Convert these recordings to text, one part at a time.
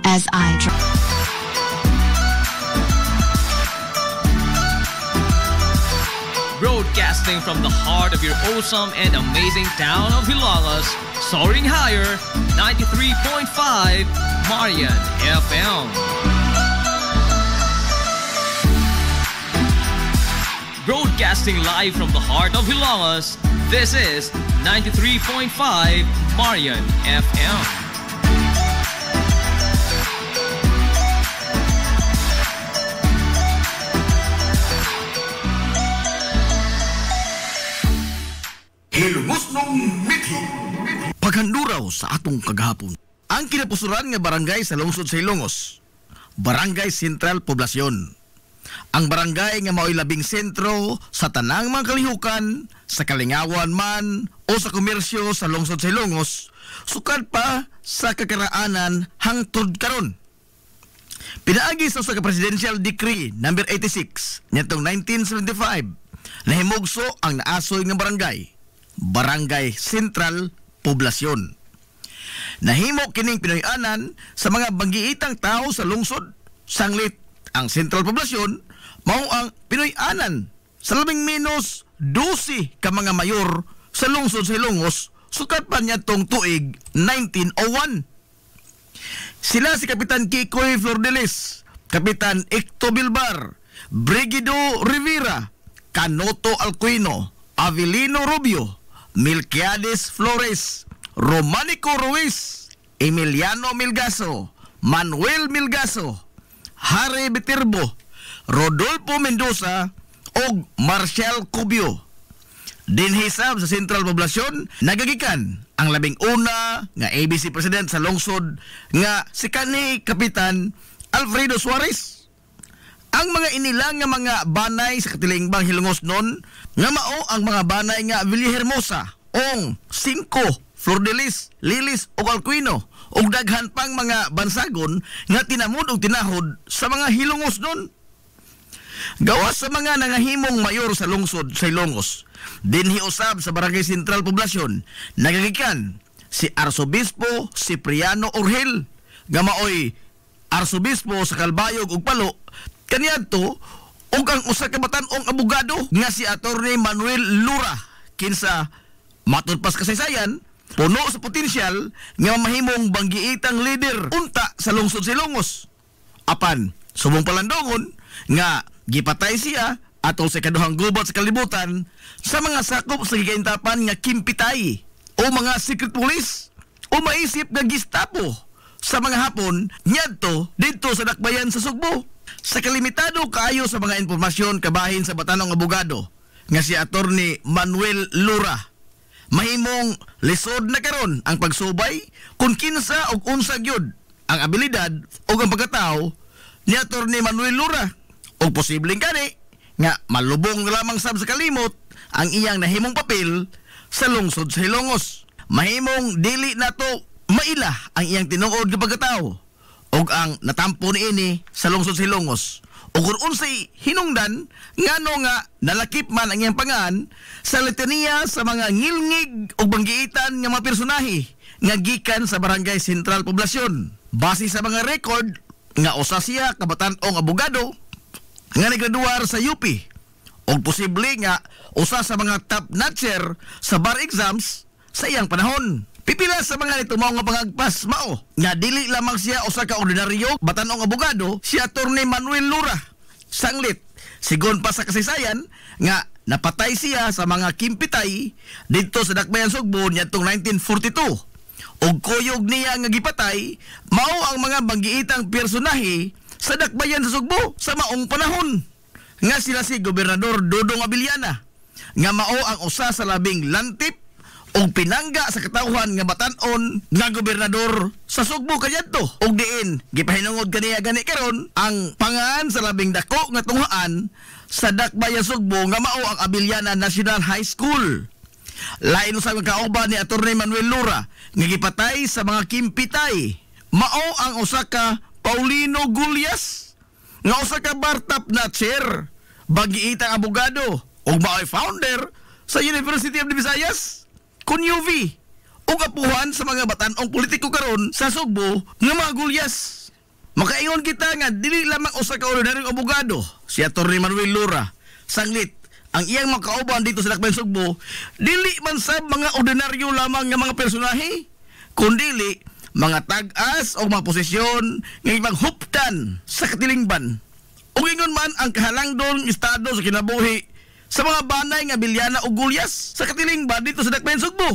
as I drive. Broadcasting from the heart of your awesome and amazing town of Hilalas, soaring higher, 93.5 Marian FM. Broadcasting live from the heart of Hilalas, this is 93.5 Marian FM. Hilmusnong mithi. Paghanduraw sa atong kagahapon. Ang kinapusuran nga barangay sa lungsod sa Ilongos, Barangay Sentral Poblasyon. Ang barangay nga mao'y labing sentro sa tanang mga kalihukan, sa kalingawan man o sa komersyo sa lungsod sa Ilongos, sukad pa sa kakaraanan hangtod karon. Pinaagi sa Presidential Decree No. 86 nitong 1975, nahimugso ang naasoy nga barangay, Barangay Sentral Poblasyon. Nahimo kining Pinoy-anan sa mga banggiitang tao sa lungsod. Sanglit ang Sentral Poblasyon mao ang Pinoy-anan sa labing minus 12 ka mga mayor sa lungsod sa Ilongos sukat pa niya tong tuig 1901. Sila si Kapitan Kikoy Flordelis, Kapitan Icto Bilbar, Brigido Rivera, Canoto Alcuino, Avelino Rubio, Milquiades Flores, Romanico Ruiz, Emiliano Milgaso, Manuel Milgaso, Harry Viterbo, Rodolfo Mendoza o Marcial Cubio. Dinhisab sa Sentral Poblasyon, nagagikan ang labing una nga ABC President sa lungsod nga si kanhi Kapitan Alfredo Suarez. Ang mga inilang nga mga banay sa katilingbang Hilongos nun, nga mao ang mga banay nga Villahermosa, Ong, Cinco, Flordelis, Lilis o Alcuino, o daghan pang mga bansagon nga tinamod o tinahod sa mga Hilongos nun. Gawas sa mga nangahimong mayor sa lungsod sa Ilongos, dinhiusab sa Barangay Sentral Poblasyon, nagagikan si Arsobispo Cipriano Orhel, nga maoy Arsobispo sa Calbayog ug Palo, kaniadto ug ang usa ka batan-ong abogado nga si Attorney Manuel Lura, kinsa matud pas kasaysayan puno sa potensyal nga mahimong banggiitang leader unta sa lungsod sa Ilongos. Apan subong palandongon nga gipatay siya atol sa kaduhang gubat sa kalibutan sa mga sakop sa gigaintapan nga kimpitay o mga secret police o maisip nga Gestapo sa mga Hapon nyadto didto sa dakbayan sa Sugbo. Sa kalimitado kaayo sa mga impormasyon kabahin sa batanong abogado nga si Attorney Manuel Lura, mahimong lisod na karon ang pagsubay kung kinsa og unsa gyud ang abilidad o ang pagkatao ni Attorney Manuel Lura, o posibleng kani nga malubong lamang sab sa kalimot ang iyang nahimong papel sa lungsod sa Hilongos. Mahimong dili nato maila ang iyang tinuod nga pagkatao og ang natampo niini sa lungsod sa Hilongos, o kung unsay hinungdan ngano nga nalakip man ang iyang pangan sa litanya sa mga ngilngig o banggiitan nga mga personahe nga gikan sa Barangay Sentral Poblasyon. Base sa mga record nga usa siya kabatan-ong abogado nga naggraduar sa UP, o posible nga usa sa mga top notcher sa bar exams sa iyang panahon. Pipila sa mga nito mga pangagpas mao nga dili lamang siya usa ka ordinaryo batanong abogado, si Attorney Manuel Lura. Sanglit sigon pa sa kasaysayan nga napatay siya sa mga kimpitay dito sa dakbayan Sugbo niadtong 1942. Og kuyog niya nga gipatay mao ang mga banggiitang personahe sa dakbayan sa Sugbo sa maong panahon nga sila si Gobernador Dodong Abiliana, nga mao ang usa sa labing lantip og pinangga sa katawhan nga batan-on nga gobernador sa Sugbo kaniadto. Og diin gipahinungod kaniya gani karon ang pangan sa labing dako nga tunghaan sa dakbayan Sugbo nga mao ang Abiliana National High School. Lain sa kauban ni Attorney Manuel Lura nga gipatay sa mga kimpitay mao ang usa ka Paulino Gulyas, nga usa ka bar-top notcher, banggiitang abogado ug mao'y founder sa University of the Visayas kun UV, ug apuhan sa mga batan-ong politiko karon sa Sugbo nga mga Gulyas. Makaingon kita nga dili lamang usa ka ordinaryong abogado si Atty. Manuel Lura sanglit ang iyang mga kauban dito sa Dakbayan Sugbo, dili man sab mga ordinaryo lamang nga mga personahe, kundili mga tag-as o mga posisyon nga ipanghuptan sa katilingban. Ug ingon man ang kahalangdong estado sa kinabuhi sa mga banay nga bilyana o gulyas sa katilingban dito sa Dakbayan Sugbo.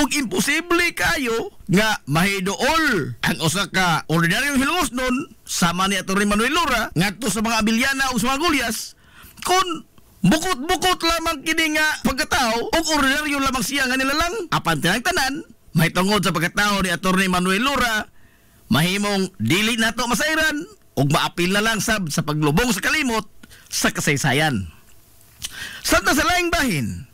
Ug imposible kayo nga mahidool ang usa ka ordinaryong hilongos nun sama ni Atty. Manuel Lura ngadto sa mga bilyana o sa mga gulyas kun bukot-bukot lamang kini nga pagkatao ug ordinaryo lamang siya nga nilalang apan tinang tanan may tungod sa pagkatao ni Atty. Manuel Lura mahimong dili nato masairan ug maapil na lang sab sa paglubong sa kalimot sa kasaysayan. Samtang sa laing bahin,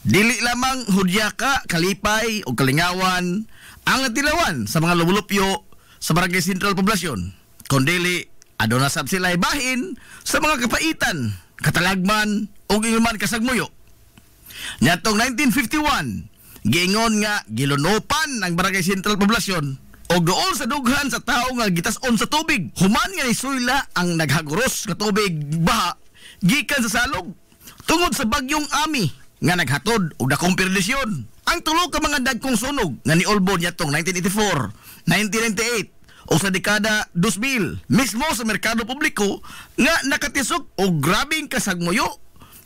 dili lamang hudyaka, kalipay o kalingawan ang natilawan sa mga lumulupyo sa Barangay Sentral Poblasyon, kundili aduna sab sila bahin sa mga kapaitan, katalagman o inuman kasagmuyo. Nyatong 1951, giingon nga gilunopan ang Barangay Sentral Poblasyon o dool sa dughan sa tao nga gitas-on sa tubig. Human nga nisuyla ang naghaguros nga tubig baha gikan sa salog tungod sa bagyong Ami nga naghatod og dakong perdisyon. Ang tulo ka mga dagkong sunog nga niolbo nyatong 1984, 1998 o sa dekada 2000 mismo sa merkado publiko nga nakatisok og grabing kasagmuyo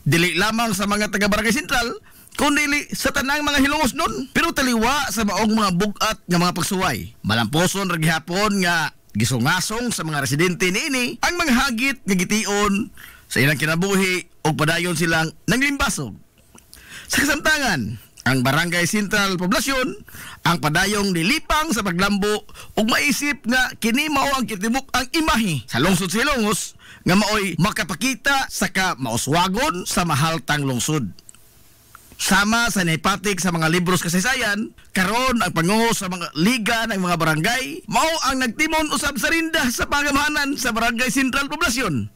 dili lamang sa mga taga Barangay Sentral kundi sa tanang mga hilongos nun, pero taliwa sa maong mga bugat nga mga pagsuway. Malamposon ra gihapon nga gisungasong sa mga residente niini ang mga hagit nga gition sa ilang kinabuhi o padayon silang nanglimbasog. Sa kasamtangan, ang Barangay Sentral Poblasyon ang padayong nilipang sa paglambo ug maisip nga kini mao ang kitibuk ang imahe sa lungsod sa Ilongos nga maoy makapakita sa mauswagon sa mahaltang lungsod. Sama sa naipatik sa mga libros kasaysayan, karon ang panguho sa mga liga ng mga barangay mao ang nagtimon usab sa rinda sa pangamahanan sa Barangay Sentral Poblasyon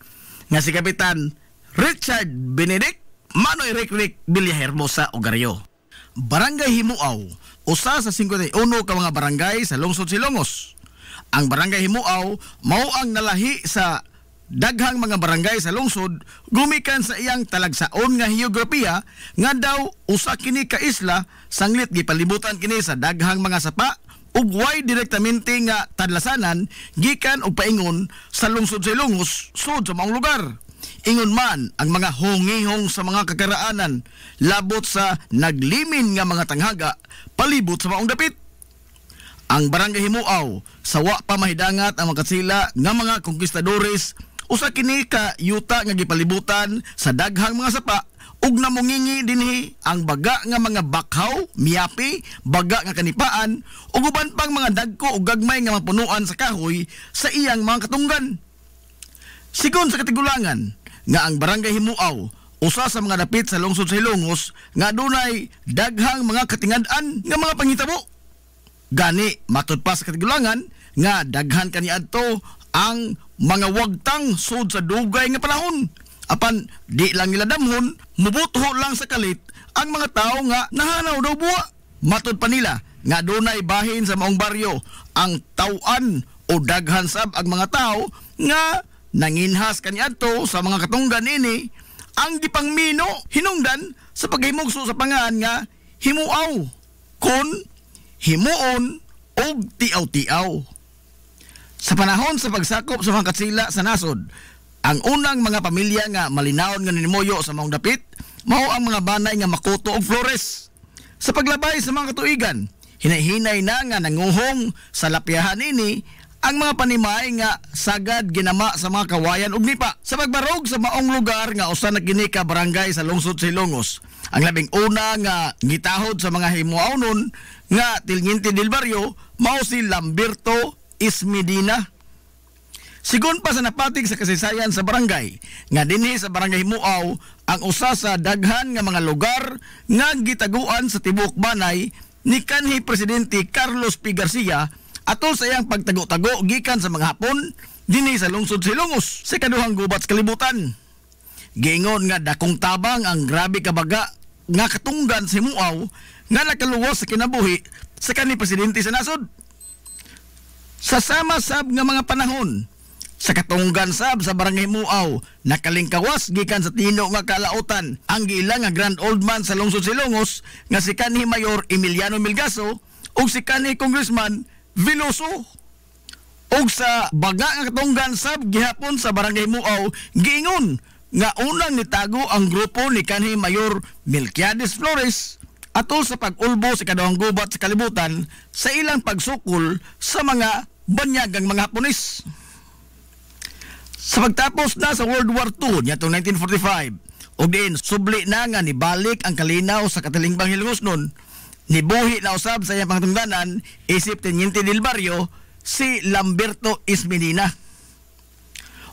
nga si Kapitan Richard Benedict Manoy Rick Villahermosa Ogario. Barangay Himuaw, usa sa 51 ka mga barangay sa lungsod Silongos. Ang Barangay Himuaw mao ang nalahi sa daghang mga barangay sa lungsod gumikan sa iyang talagsaon nga heograpiya nga daw usa kini ka isla sanglit gipalibutan kini sa daghang mga sapa ug way direktamente nga tadlasanan gikan og paingon sa lungsod sa Ilongos sud sa maong lugar. Ingon man ang mga hongihong sa mga kakaraanan labot sa naglimin nga mga tanghaga palibot sa maong dapit. Ang Barangay Himuaw sa wa pa mahidangat ang makasila nga mga konkistadores usa kini ka yuta nga gipalibutan sa daghang mga sapa ug namungingi dinhi ang baga nga mga bakhaw, miyapi, baga nga kanipaan ug uban pang mga dagko ug gagmay nga mapunuan sa kahoy sa iyang mga katunggan. Sigon sa katigulangan nga ang Barangay Himuaw usa sa mga dapit sa lungsod sa Ilongos nga dunay daghang mga katingad-an nga mga panghitabo. Gani matud pa sa katigulangan nga daghan kaniadto ang mga wagtang sud sa dugay nga panahon. Apan di lang nila damhon, mubutho lang sa kalit ang mga tao nga nahanaw daw buwa. Matud pa nila nga dunay bahin sa maong baryo ang tawan o daghan sab ang mga tao nga nanginhas kaniadto sa mga katunggan ini ang gipangmino hinungdan sa paghimugso sa pangan nga himuaw kon himuon og tiaw-tiaw. Sa panahon sa pagsakop sa mga katsila sa nasod, ang unang mga pamilya nga malinawon nga nimuyo sa maong dapit mao ang mga banay nga Makoto og Flores. Sa paglabay sa mga katuigan, hinay-hinay na nga nanguhong sa lapyahan ini ang mga panimay nga sagad ginama sa mga kawayan ug nipa. Sa pagbarog sa maong lugar nga usa na kini ka barangay sa lungsod sa Ilongos, ang labing una nga gitahod sa mga himuawnon nga Tilginti del Barrio mao si Lamberto Ismedina. Sigon pa sa napatig sa kasaysayan sa barangay nga dinhi sa Barangay Himuaw ang usa sa daghan nga mga lugar nga gitaguan sa tibuok banay ni kanhi Presidente Carlos P. Garcia atol sa iyang pagtago-tago gikan sa mga Hapon dinhi sa lungsod sa Ilongos sa kaduhang gubat sa kalibutan. Giingon nga dakong tabang ang grabe kabaga nga katunggan sa Himuaw nga nakaluwas sa kinabuhi sa kanhi Presidente sa nasod. Sa sama sab nga mga panahon, sa katunggan sab sa barangay Muaw, nakalingkawas gikan sa tino nga kalautan ang giila nga grand old man sa lungsod Silongos nga si kanhi Mayor Emiliano Milgaso ug si kanhi Congressman Veloso. Ug sa baga nga katunggan sab gihapon sa barangay Muaw, giingon nga unang nitago ang grupo ni kanhi Mayor Melquiades Flores atol sa pag-ulbo sa kadawang gubat sa kalibutan sa ilang pagsukol sa mga banyagang mga Hapones. Sa pagtapos na sa World War II nitong 1945, ug diin subli na nga nibalik ang kalinaw sa katilingbang Hilongosnon, nibuhi na usab sa iyang pangtungdanan isip Teniente del Barrio si Lamberto Ismenina.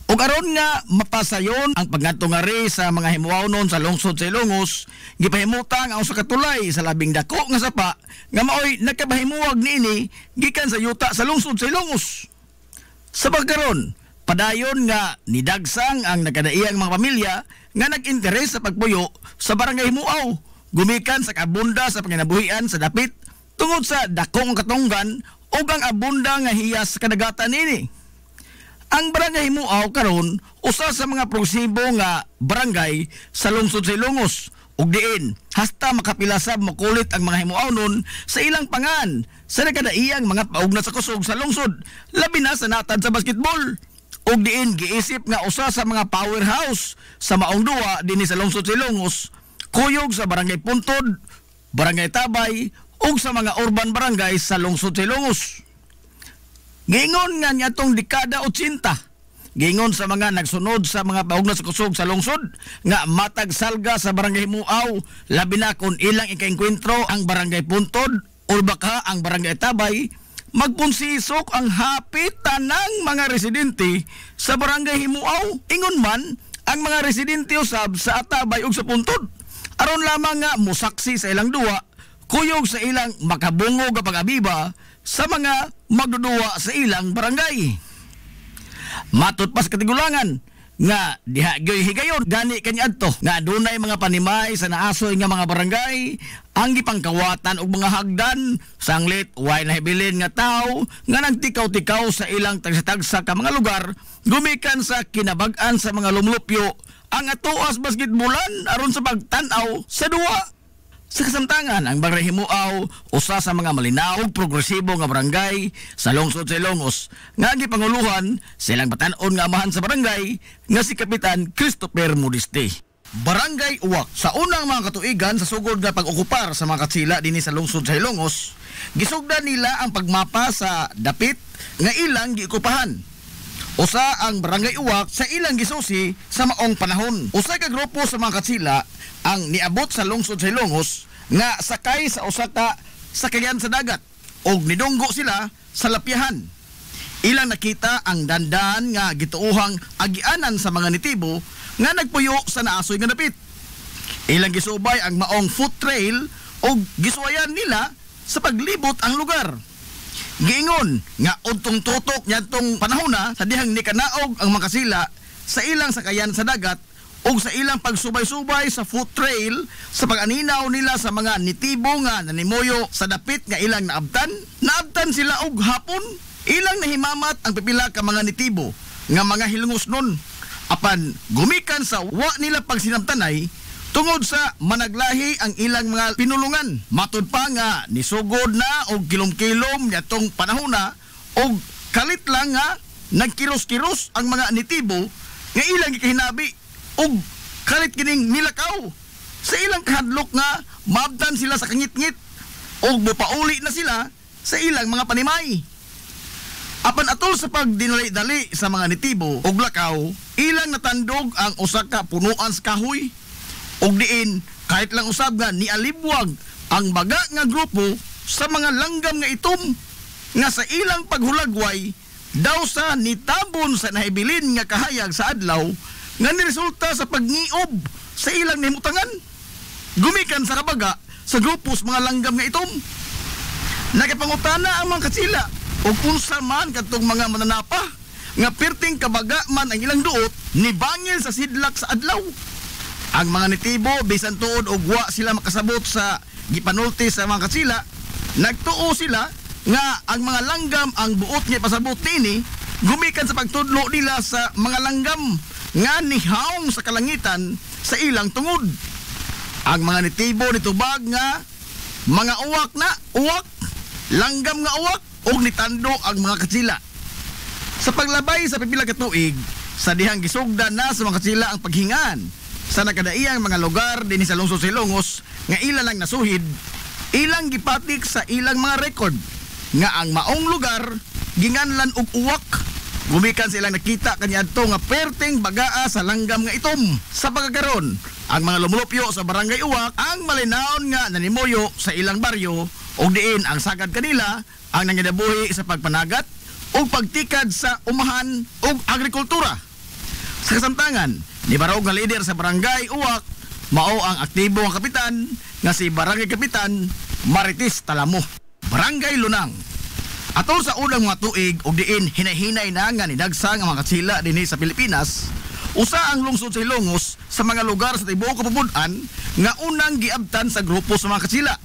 Ug aron nga mapasayon ang pagngadto nga ri sa mga himuawnon sa lungsod sa Ilongos, gipahimutang ang usa ka tulay sa labing dako nga sapa nga maoy nagkabahimuwag niini gikan sa yuta sa lungsod sa Ilongos. Sa pagkaron, padayon nga nidagsang ang nagkadaiyang mga pamilya nga nag-interes sa pagpuyo sa barangay Muaw, gumikan sa kabunda sa panginabuhian sa dapit tungod sa dakong katunggan ug ang abunda nga hiyas sa kadagatan nini. Ang barangay Muaw karon usa sa mga progresibo nga barangay sa lungsod sa Ilongos ug diin hasta makapilasab makulit ang mga himuawnon sa ilang pangan sa nagkadaiyang mga paugna sa kusog sa lungsod, labi na sa natad sa basketball. Ug diin giisip nga usa sa mga powerhouse sa maong duwa dinhi sa lungsod sa Ilongos, kuyog sa barangay Puntod, barangay Tabay ug sa mga urban barangay sa lungsod sa Ilongos. Giingon nga niadtong dekada 80, giingon sa mga nagsunod sa mga paugna sa kusog sa lungsod nga matag salga sa barangay Muaw, labi na kung ilang ikaengkwentro ang barangay Puntod o baka ang barangay Tabay, magpunsisok ang hapit tanang mga residente sa barangay Muaw. Ingon man ang mga residente usab sa Atabay ug sa Puntod, aron lamang nga musaksi sa ilang duwa, kuyog sa ilang makabungog nga pag-abiba sa mga magduduwa sa ilang barangay. Matud pa sa katigulangan nga diha gyoy higayon gani kaniadto nga adunay mga panimay sa naasoy nga mga barangay ang gipangkawatan og mga hagdan sanglit way nahibilin nga tawo nga nagtikaw-tikaw sa ilang tagsa-tagsa ka mga lugar gumikan sa kinabag-an sa mga lumlupyo ang atuas basketbolan aron sa pagtan-aw sa duwa. Sa kasamtangan, ang barangay Muaw, usa sa mga malinaw ug progresibo nga barangay sa lungsod sa Ilongos, nga gipanguluhan silang batan-on nga amahan sa barangay nga si Kapitan Christopher Modeste. Barangay Uwak, sa unang mga katuigan sa sugod nga pag-okupar sa mga katsila dinhi sa lungsod sa Ilongos, gisugdan nila ang pagmapa sa dapit nga ilang giokupahan. Usa ang barangay Uwak sa ilang gisusi sa maong panahon. Usa ka grupo sa mga katsila ang niabot sa lungsod sa Ilongos nga sakay sa usa ka sakayan sa dagat og nidunggo sila sa lapyahan. Ilang nakita ang dandan nga gituuhang agianan sa mga nitibo nga nagpuyo sa naasoy nga dapit. Ilang gisubay ang maong foot trail og gisuwayan nila sa paglibot ang lugar. Giingon nga udtong tutok niadtong panahona sa dihang nikanaog ang makasila sa ilang sakayan sa dagat o sa ilang pagsubay-subay sa foot trail sa pag-aninaw nila sa mga nitibo nga nanimoyo sa dapit nga ilang naabtan sila og hapon. Ilang nahimamat ang pipila ka mga nitibo nga mga Hilongosnon apan gumikan sa wa nila pagsinamtanay tungod sa managlahi ang ilang mga pinulungan. Matud pa nga nisugod na og kilom-kilom niadtong panahona og kalit lang nga nagkiros-kiros ang mga nitibo nga ilang gikahinabi og kalit kining nilakaw sa ilang kahadlok nga maabtan sila sa kangit-ngit og mupauli na sila sa ilang mga panimay. Apan atol sa pagdinali-dali sa mga nitibo og lakaw, ilang natandog ang usa ka punuan sa kahoy og diin kahit lang usab nga nialibwag ang baga nga grupo sa mga langgam nga itom nga sa ilang paghulagway daw sa nitabon sa nahibilin nga kahayag sa adlaw nga niresulta sa pagniob sa ilang nimutangan. Gumikan sa kabaga sa grupo sa mga langgam nga itom. Nagapangutana ang mga katsila o unsa man kadtong mga mananapa nga perting kabaga man ang ilang duot nibangil sa sidlak sa adlaw. Ang mga nitibo bisan tuod og wa sila makasabot sa gipanulti sa mga katsila, nagtuo sila nga ang mga langgam ang buot nga pasabot nini gumikan sa pagtudlo nila sa mga langgam nga nihaong sa kalangitan sa ilang tungod. Ang mga nitibo nitubag nga mga uwak, langgam nga uwak og nitando ang mga katsila. Sa paglabay sa pipila ka tuig, sa dihang gisugdan na sa mga katsila ang paghingan sa nakadaiyang mga lugar dinhi sa lungsod sa Ilongos nga ilang lang nasuhid, ilang gipatik sa ilang mga record nga ang maong lugar ginganlan og uwak. Gumikan silang nakita kaniadto nga perting bagaa sa langgam nga itom. Sa pagkakaron, ang mga lumulupyo sa barangay Uwak ang malinaon nga nanimuyo sa ilang baryo ug diin ang sagad kanila ang nangyadabuhi sa pagpanagat ug pagtikad sa umahan ug agrikultura. Sa kasamtangan, ni barog nga leader sa barangay Uwak mao ang aktibo nga kapitan nga si Barangay Kapitan Marites Talamo. Barangay Lunang. Atol sa unang mga tuig ug diin hinay-hinay na nga nidagsang ang mga katsila dinhi sa Pilipinas, usa ang lungsod sa Ilongos sa mga lugar sa tibuok kapubuan nga unang giabtan sa grupo sa mga katsila.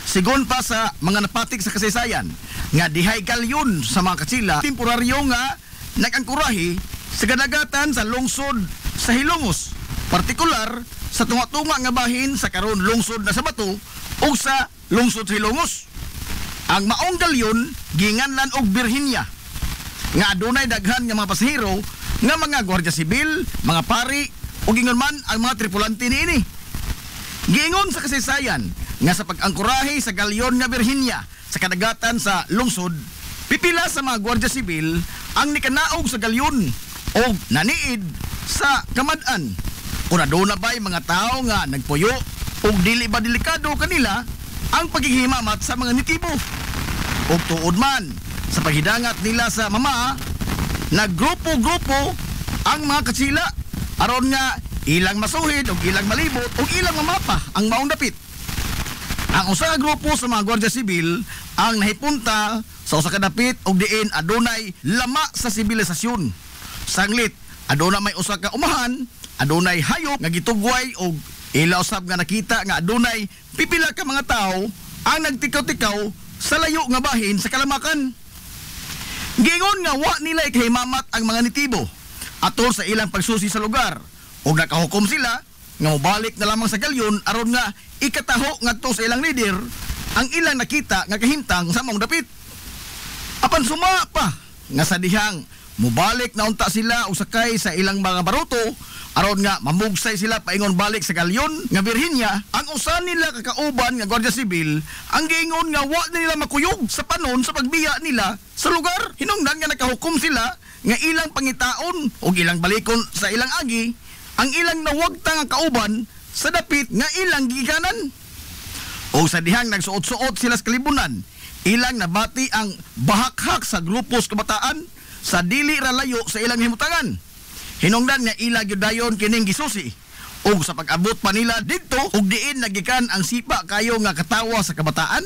Sigon pa sa mga napatik sa kasaysayan nga dihay kalyon sa mga katsila, temporaryo nga nag-angkurahi sa kadagatan sa lungsod sa Ilongos, partikular sa tunga-tunga nga bahin sa karon lungsod na sa Bato ug sa lungsod sa Ilongos. Ang maong galyon ginganlan og Virginia nga adunay daghan nga mga pasahero nga mga gwardiya sibil, mga pari ug ingon man ang mga tripulante niini. Giingon sa kasaysayan nga sa pag-angkurahe sa galyon nga Virginia sa kadagatan sa lungsod, pipila sa mga gwardiya sibil ang nikanaog sa galyon o naniid sa kamad-an. Kung aduna ba'y mga tao nga nagpuyo o dili ba delikado kanila ang paghihimamat sa mga nitibo. O tuod man sa paghidangat nila sa mama, naggrupo-grupo ang mga katsila aron nga ilang masuhid o ilang malibot o ilang mamapa ang maong dapit. Ang usa ka grupo sa mga gwardiya sibil ang nahipunta sa usa ka dapit og diin adunay lama sa sibilisasyon. Sanglit, aduna may usa ka umahan, adunay hayop nga gitugway og ila usab nga nakita nga adunay pipila ka mga tao ang nagtikaw-tikaw sa layo nga bahin sa kalamakan. Gingon nga wa nila ikahimamat ang mga nitibo atol sa ilang pagsusi sa lugar ug nakahukom sila nga mobalik na lamang sa galyon aron nga ikataho ngadto sa ilang leader ang ilang nakita nga kahimtang sa maong dapit. Apan suma pa nga sa dihang mobalik na unta sila usakay sa ilang mga baruto aron nga mamugsay sila paingon balik sa galyon nga Virginia, ang usa nila kakauban nga gwardiya sibil ang giingon nga wa nila makuyog sa panon sa pagbiya nila sa lugar. Hinungdan nga nakahukom sila nga ilang pangitaon o ilang balikon sa ilang agi ang ilang nawagta nga kauban sa dapit nga ilang giganan. O sa dihang nagsuot-suot sila sa kalibunan, ilang nabati ang bahakhak sa grupos kabataan sa dili ra layo sa ilang himutangan. Hinungdan nga ila gyudayon kining gisusi ug sa pag-abot pa nila didto ug diin nagikan ang sipa kayo nga katawa sa kabataan,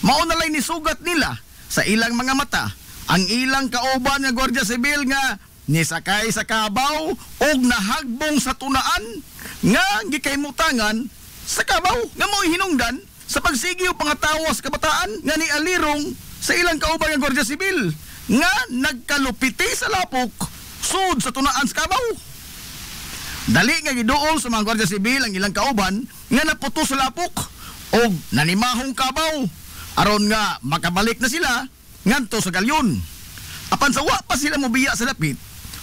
mao na lay nisugat nila sa ilang mga mata ang ilang kauban nga gwardiya sibil nga nisakay sa kabaw ug nahagbong sa tunaan nga gikaymutangan sa kabaw nga mao hinungdan sa pagsigiw pangatawa sa kabataan nga nialirong sa ilang kauban nga gwardiya sibil nga nagkalupiti sa lapok sud sa tunaan sa kabaw. Dali nga giduol sa mga gwardiya sibil ang ilang kauban nga naputo sa lapok o nanimahong kabaw aron nga makabalik na sila ngadto sa galyon. Apan sa wa pa sila mobiya sa dapit,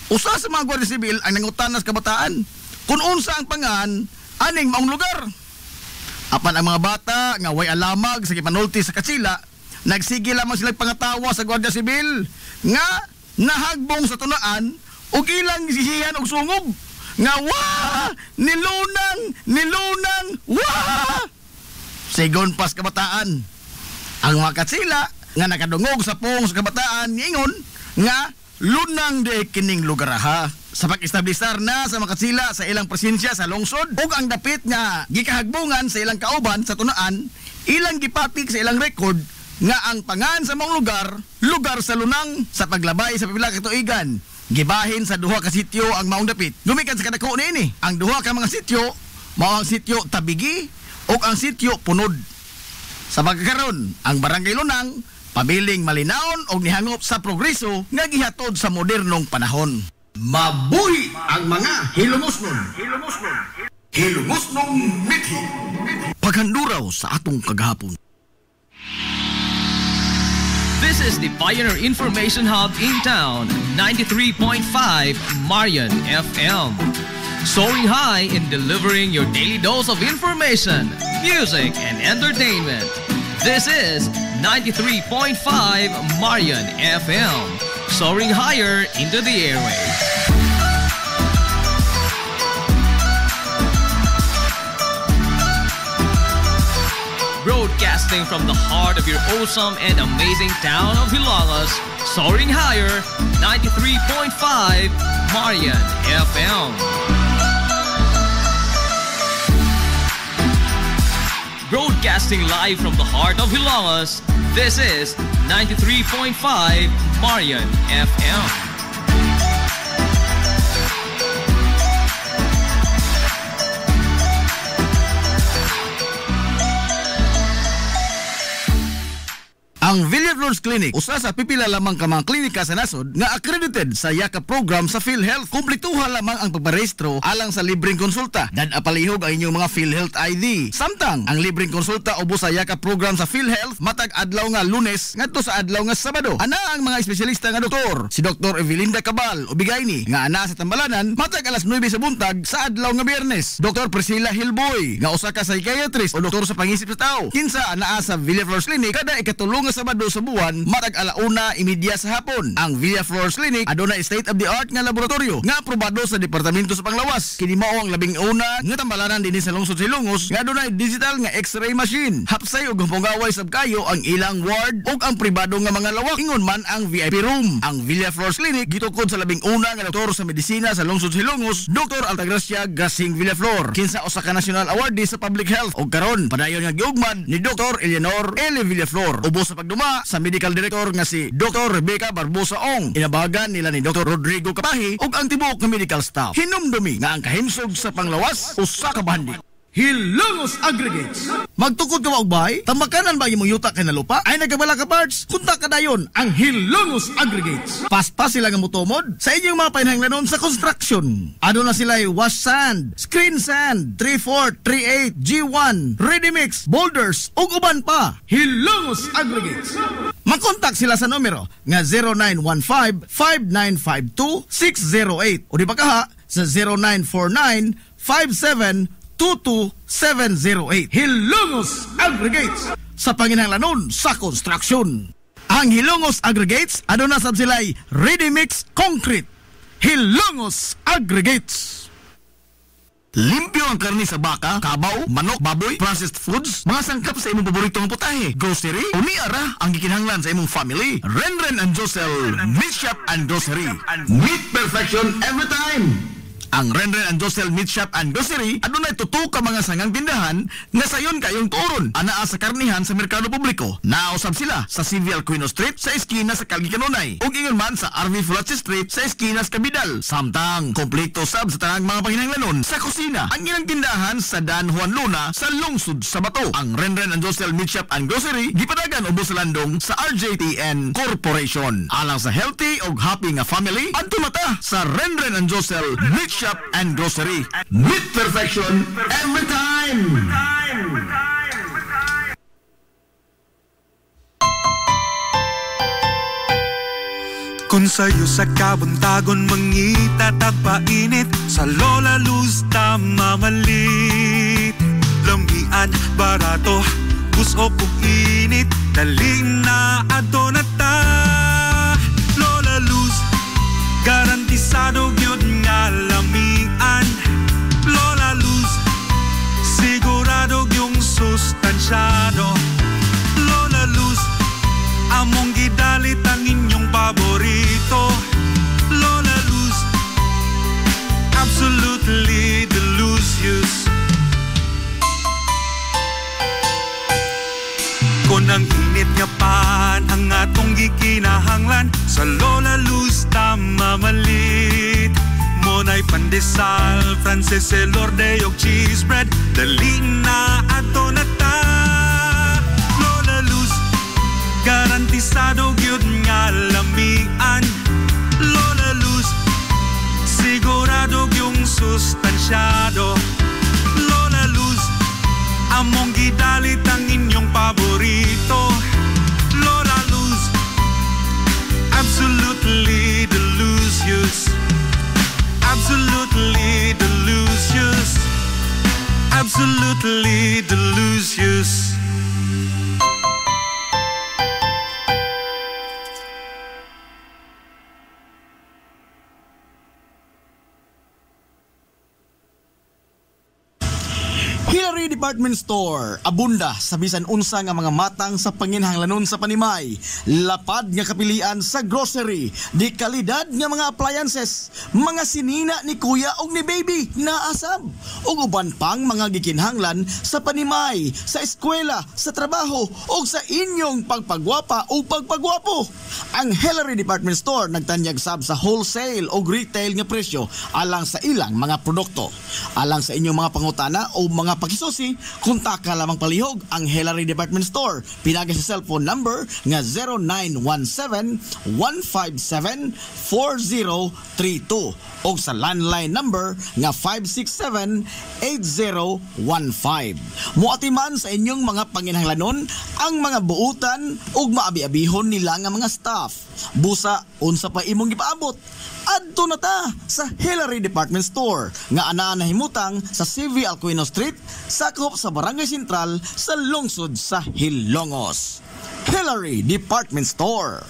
usa sa mga gwardiya sibil ang nangutanas kabataan kung unsa ang pangan aning maong lugar. Apan ang mga bata nga way alamag sa gipanulti sa katsila, nagsige lamang sila pangatawa sa gwardiya sibil nga nahagbong sa tunaan ug ilang sihihan og sungog nga wah nilunang wah. Sigon pas kabataan ang mga katsila nga nakadungog sa pung sa kabataan ingon nga lunang de kining lugar ha. Sa pag-establisar na sa mga katsila sa ilang presensya sa lungsod ug ang dapit nga gikahagbungan sa ilang kauban sa tunaan, ilang gipatik sa ilang record nga ang pangan sa maong lugar sa lunang sa paglabay sa pipila ka tuigan. Gibahin sa duha ka sityo ang maong dapit. Gumikan sa kadako niini. Ang duha ka mga sityo mao ang sityo Tabigi ug ang sityo Punod. Sa pagkakaron, ang Barangay Lunang Pabiling malinaon o nihangop sa progreso nga gihatod sa modernong panahon. Mabuhi ang mga hilumosnon. Hilumosnong mithi. Paghanduraw sa atong kagahapon. This is the Pioneer Information Hub in town, 93.5 Marian FM. Soaring high in delivering your daily dose of information, music, and entertainment. This is 93.5 Marian FM. Soaring higher into the airwaves. Broadcasting from the heart of your awesome and amazing town of Hilagas, soaring higher, 93.5 Marian FM. Broadcasting live from the heart of Hilagas, this is 93.5 Marian FM. Ang Villaflores Clinic, usa sa pipila lamang ka mga klinika sa nasod nga accredited sa YAKA program sa PhilHealth. Kumpletuhan lamang ang pagparehistro alang sa libreng konsulta. Dad-apalihog ang inyong mga PhilHealth ID. Samtang ang libreng konsulta ubos sa YAKA program sa PhilHealth matag adlaw nga Lunes ngadto sa adlaw nga Sabado. Ana ang mga espesyalista nga doktor, si Dr. Evelinda Cabal Ubigayni nga ana sa Tambalanan matag alas 9 sa buntag sa adlaw nga Biyernes. Dr. Priscilla Hilboy nga usa ka psychiatrist o doktor sa pangisip sa tao. Kinsa anaa sa Villaflores Clinic kada ikatulong Sabado sa buwan matag alauna imidya sa hapon. Ang Villaflores Clinic aduna state-of-the-art nga laboratorio nga aprobado sa Departamento sa Panglawas. Kini mao ang labing una nga tambalanan dinhi sa lungsod Silongos nga aduna digital nga X-ray machine. Hapsay ug humpungaway sab kayo ang ilang ward ug ang pribado nga mga lawak. Ingon man ang VIP room. Ang Villaflores Clinic gitukod sa labing una nga doktor sa medisina sa lungsod Silongos, Dr. Altagracia Gasing Villaflor. Kinsa usa ka national awardee sa public health ug karon padayon nga giugmad ni Dr. Eleanor L. Villaflor. Ubos sa pagduma sa medical director nga si Dr. Rebecca Barbosa Ong. Inabagan nila ni Dr. Rodrigo Kapahi ug ang tibuok nga medical staff. Hinumdumi nga ang kahimsog sa Panglawas usa ka bandi. Hilongos Aggregates. Magtukod ka ba og bahay? Tambakanan ba imong yuta kay nalupa? Ay nagabala ka parts? Kunta ka dayon ang Hilongos Aggregates. Paspas sila nga motomod sa inyong mga panahanglanon sa construction. Ano na sila wash sand, screen sand, 3-4, 3-8, G1, ready mix, boulders ug uban pa. Hilongos Aggregates. Makontak sila sa numero nga 0915-5952-608 o di ba kaha sa 0949-5722-708. Hilongos Aggregates sa panginahanglanon sa construction. Ang Hilongos Aggregates aduna sab sila'y ready mix concrete. Hilongos Aggregates. Limpyo ang karni sa baka, kabaw, manok, baboy, processed foods, mga sangkap sa imong paboritong putahe, grocery, o niara ang gikinahanglan sa imong family. Renren and Josel Meat Shop and Grocery. Meat perfection every time. Ang Renren and Josel Meat Shop and Grocery adunay tutok ka mga sangang tindahan nga sayon kayong turon anaa sa karnihan sa merkado publiko. Nausab sila sa Civil Quino Street sa eskina sa Calgary Canonay ug ingon man sa RV Fulache Street sa eskina sa Cabidal. Samtang kompleto sab sa tanang mga panginahanglanon sa kusina ang ilang tindahan sa Dan Juan Luna sa lungsod sa Bato. Ang Renren and Josel Meat Shop and Grocery gipadagan ubos sa landong sa RJTN Corporation. Alang sa healthy ug happy nga family adto mata sa Renren and Josel Meat Shop and Grocery. Meat perfection every time. Kung sa'yo sa kabuntagon mangita tagpainit sa Lola Luz mamalit. Lamian, barato, buso po init dali na ato na ta. Lola Luz garantisado gyud nga lamian. Lola Luz sigurado yung sustansyado. Lola Luz among gidalit ang inyong paborito. Lola Luz absolutely delicious. Kung ang init nga pan ang atong gikinahanglan sa Lola Luz mamalit. Monay pandesal, Frances elorde og cheese bread dali na ato na ta. Lola Luz garanti Garantisado gyud nga lamian. Lola Luz, sigurado yung sustansyado. Lola Luz, among gidalit ang inyong paborito. Lola Luz, absolutely delicious. Absolutely delicious. Absolutely delicious. Hillary Department Store, abunda sa bisan unsa nga mga matang sa panginhanglanon sa panimay, lapad nga kapilian sa grocery, di kalidad nga mga appliances, mga sinina ni kuya og ni baby na asab, ug uban pang mga gikinhanglan sa panimay, sa eskwela, sa trabaho ug sa inyong pagpagwapa o pagpagwapo. Ang Hillary Department Store nagtanyag sab sa wholesale o retail nga presyo alang sa ilang mga produkto. Alang sa inyong mga pangutana o mga pakisusi, kontak ka lamang palihog ang Hillary Department Store. Pinagay sa cellphone number nga 0917-157-4032 o sa landline number nga 567-8015. Muatiman sa inyong mga panginhanglanon ang mga buutan ug maabi-abihon nila nga mga staff. Busa, unsa pa imong gipaabot? Adto na ta sa Hillary Department Store nga ana nahimutang sa CV Alcuino Street, sakop sa Barangay Sentral sa lungsod sa Hilongos. Hillary Department Store.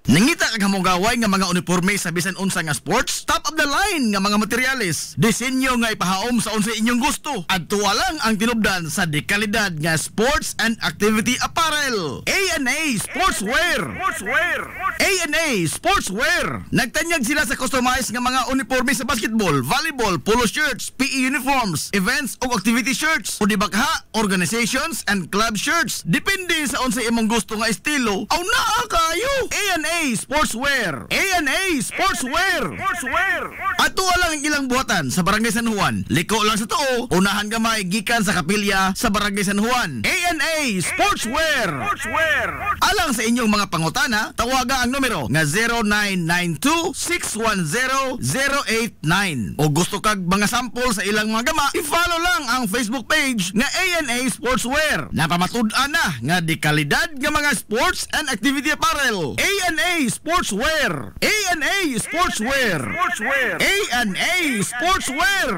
Nangita kag hamugaway nga mga uniforme sa bisan unsa nga sports, top of the line nga mga materyales, disenyo nga ipahaom sa unsa inyong gusto. Adto lang ang tinubdan sa dekalidad nga sports and activity apparel. A&A Sportswear. A&A Sportswear. Nagtanyag sila sa customized nga mga uniforme sa basketball, volleyball, polo shirts, PE uniforms, events ug activity shirts, o dibakha, organizations and club shirts. Depende sa unsa imong gusto nga estilo. Aw naa kayo. A&A Sportswear. A&A Sportswear. Ato lang ang ilang buhatan sa Barangay San Juan. Liko lang sa tuo, unahan gamay gikan sa kapilya sa Barangay San Juan. A&A Sportswear. Alang sa inyong mga pangutana, tawaga ang numero nga 0992-610-089. O gusto kag mga sample sa ilang mga gama, i-follow lang ang Facebook page nga A&A Sportswear. Napamatud-an na nga di kalidad nga mga sports and activity apparel. A&A Sportswear. A&A Sportswear. A&A Sportswear.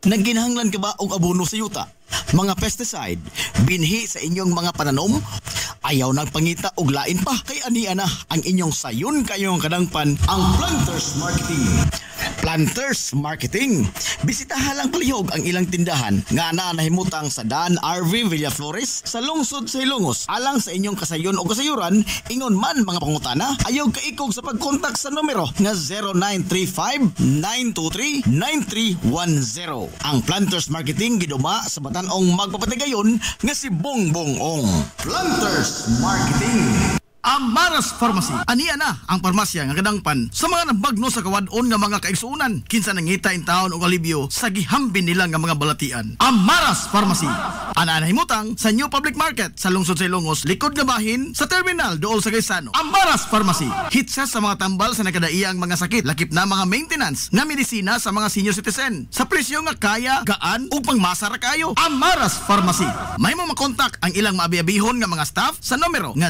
Nagginahanglan ka ba og abono sa yuta? Mga pesticide, binhi sa inyong mga pananom? Ayaw nagpangita og lain pa, kay ania na ang inyong sayon kayong kadangpan ang Planters Marketing. Planters Marketing. Bisitahan lang palihog ang ilang tindahan nga nahimutang sa Dan RV Villaflores sa lungsod sa Hilongos. Alang sa inyong kasayon o kasayuran, ingon man mga pangutana, ayaw kaikog sa pagkontak sa numero nga 0935-923-9310. Ang Planters Marketing giduma sa batan-ong magpapatigayon nga si Bongbong Ong. Planters Marketing. Amaras Pharmacy. Ania na ang parmasya nga kadangpan sa mga nabagno sa kawadon nga mga kaigsuunan. Kinsa nangita in taon og alibyo sa gihambin nila nga mga balatian. Amaras Pharmacy. Ana nahimutang sa New Public Market sa lungsod sa Ilongos, likod nga bahin sa terminal dool sa Gaisano. Amaras Pharmacy. Hitsa sa mga tambal sa nakadaiyang mga sakit, lakip na mga maintenance nga medisina sa mga senior citizen. Sa presyo nga kaya, gaan ug pangmasa ra kayo. Amaras Pharmacy. May mo makontak ang ilang maabi-abihon nga mga staff sa numero nga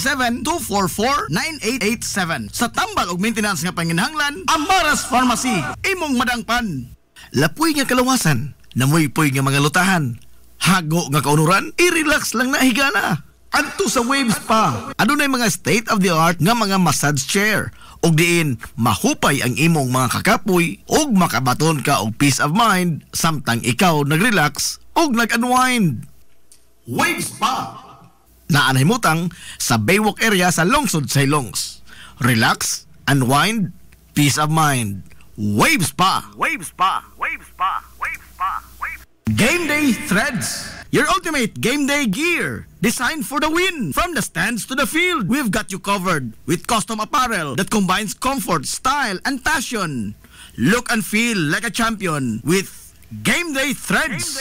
0977-244-9887. Sa tambal og maintenance nga panginhanglan, Amaras Pharmacy. Imong madangpan. Lapoy nga kalawasan, namoy-poy nga mga lutahan, hago nga kaunuran, i-relax lang na higana. Adto sa Waves Spa. Adunay mga state-of-the-art nga mga massage chair. Og diin, mahupay ang imong mga kakapoy og makabaton ka og peace of mind samtang ikaw nag-relax og nag-unwind. Waves Spa. Naanahimutang sa Baywalk area sa lungsod sa Hilongos. Relax, unwind, peace of mind. Waves Spa. Waves Spa. Waves Spa. Waves Spa. Waves. Game Day Threads. Your ultimate game day gear. Designed for the win. From the stands to the field, we've got you covered with custom apparel that combines comfort, style, and passion. Look and feel like a champion with Game Day Threads.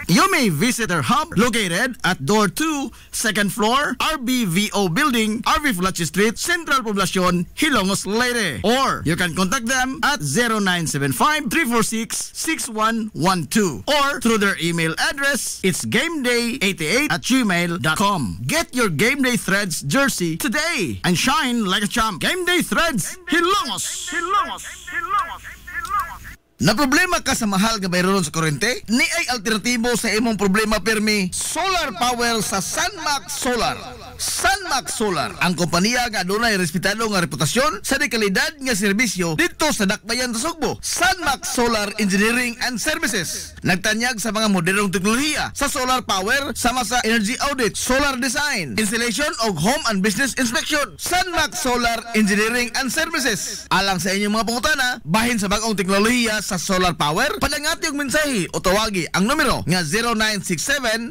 You may visit our hub located at Door 2, 2nd floor, RBVO Building, RV Fulachi Street, Central Poblacion, Hilongos, Leyte. Or you can contact them at 0975-346-6112 or through their email address. It's gameday88@gmail.com. Get your Game Day Threads jersey today and shine like a champ. Game Day Threads, Hilongos. Na problema ka sa mahal nga bayron sa kuryente? Ni ay alternatibo sa imong problema permi. Solar power sa Sunmax Solar. Sunmax Solar, ang kompanya nga adunay respetado nga reputasyon sa dekalidad nga serbisyo dito sa Dakbayan sa Sugbo. Sunmax Solar Engineering and Services. Nagtanyag sa mga modernong teknolohiya sa solar power sama sa energy audit, solar design, installation og home and business inspection. Sunmax Solar Engineering and Services. Alang sa inyong mga pangutana, bahin sa bagong teknolohiya sa solar power, padangati og mensahe o tawagi ang numero nga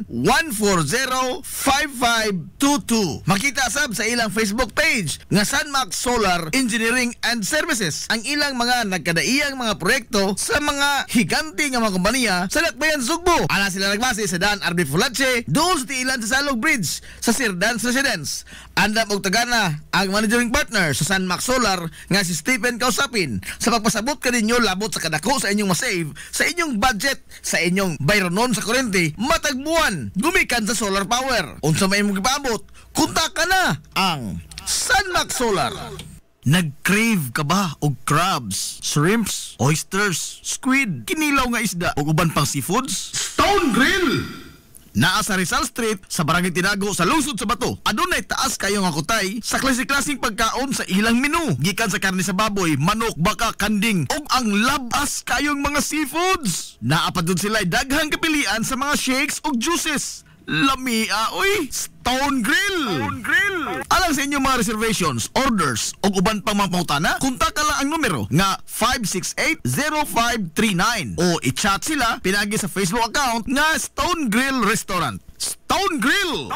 0967-140-5522. Makita sab sa ilang Facebook page nga Sunmax Solar Engineering and Services ang ilang mga nagkadaiyang mga proyekto sa mga higanti nga mga kompanya sa Dakbayan Sugbo. Ana sila nagbase sa Dan RB Fulache doon sa tiilan sa Salog Bridge sa Sir Dan's Residence. Andam og tagana ang managing partner sa Sunmax Solar nga si Stephen Kausapin sa pagpasabot kaninyo labot sa kadako sa inyong masave sa inyong budget sa inyong bayronon sa kuryente matag buwan gumikan sa solar power. Unsa may imong gipaabot, kunta ka na ang Sunmax Solar. Nag-crave ka ba og crabs, shrimps, oysters, squid, kinilaw nga isda o uban pang seafoods? Stone Grill! Naa sa Rizal Street sa Barangay Tinago sa lungsod sa Bato. Adunay taas kayo nga kutay sa klase-klaseng pagkaon sa ilang menu. Gikan sa karne sa baboy, manok, baka, kanding ug ang labas kayong mga seafoods. Naa pa dun sila daghang kapilian sa mga shakes ug juices. Lamia, oy! Stone Grill! Alang sa inyong mga reservations, orders o uban pang mga pangutana, kontak lang ang numero nga 568-0539 o i-chat sila pinagi sa Facebook account nga Stone Grill Restaurant. Stone Grill!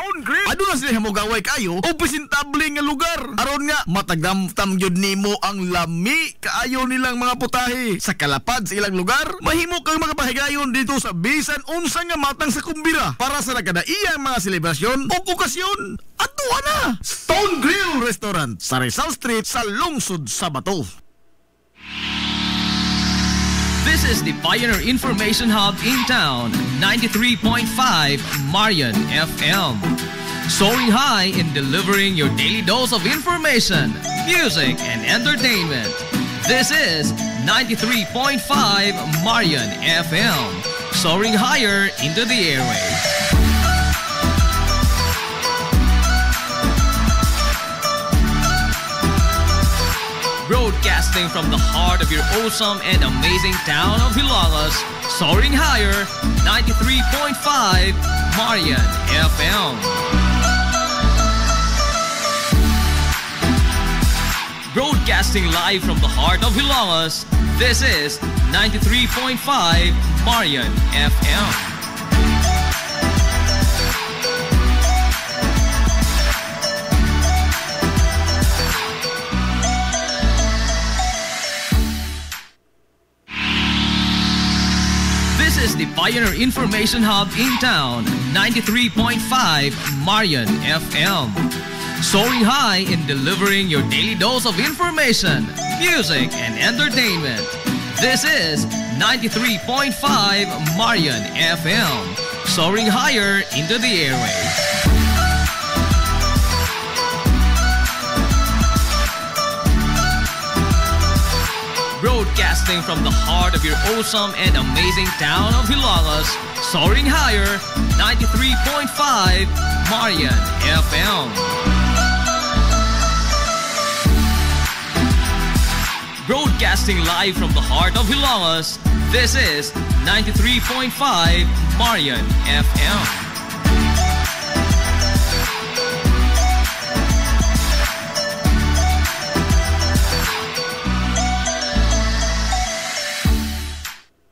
Ado na sila hamugaway kayo o presentable nga lugar. Aron nga matagdamtam gyud nimo ang lami kaayo nilang mga putahe. Sa kalapad sa ilang lugar, mahimo kang makapahigayon dito sa bisan unsa nga matang sa kumbira para sa nagkadaiyang mga selebrasyon o okasyon. Atuwa na! Stone Grill Restaurant sa Rizal Street sa lungsod sa Bato. This is the Pioneer Information Hub in town, 93.5 Marian FM. Soaring high in delivering your daily dose of information, music, and entertainment. This is 93.5 Marian FM. Soaring higher into the airwaves. Broadcasting from the heart of your awesome and amazing town of Hilangas, soaring higher, 93.5 Marian FM. Broadcasting live from the heart of Hilangas, this is 93.5 Marian FM. This is the Pioneer Information Hub in town, 93.5 Marian FM. Soaring high in delivering your daily dose of information, music, and entertainment. This is 93.5 Marian FM. Soaring higher into the airwaves. Broadcasting from the heart of your awesome and amazing town of Hilangas, soaring higher, 93.5 Marian FM. Broadcasting live from the heart of Hilangas, this is 93.5 Marian FM.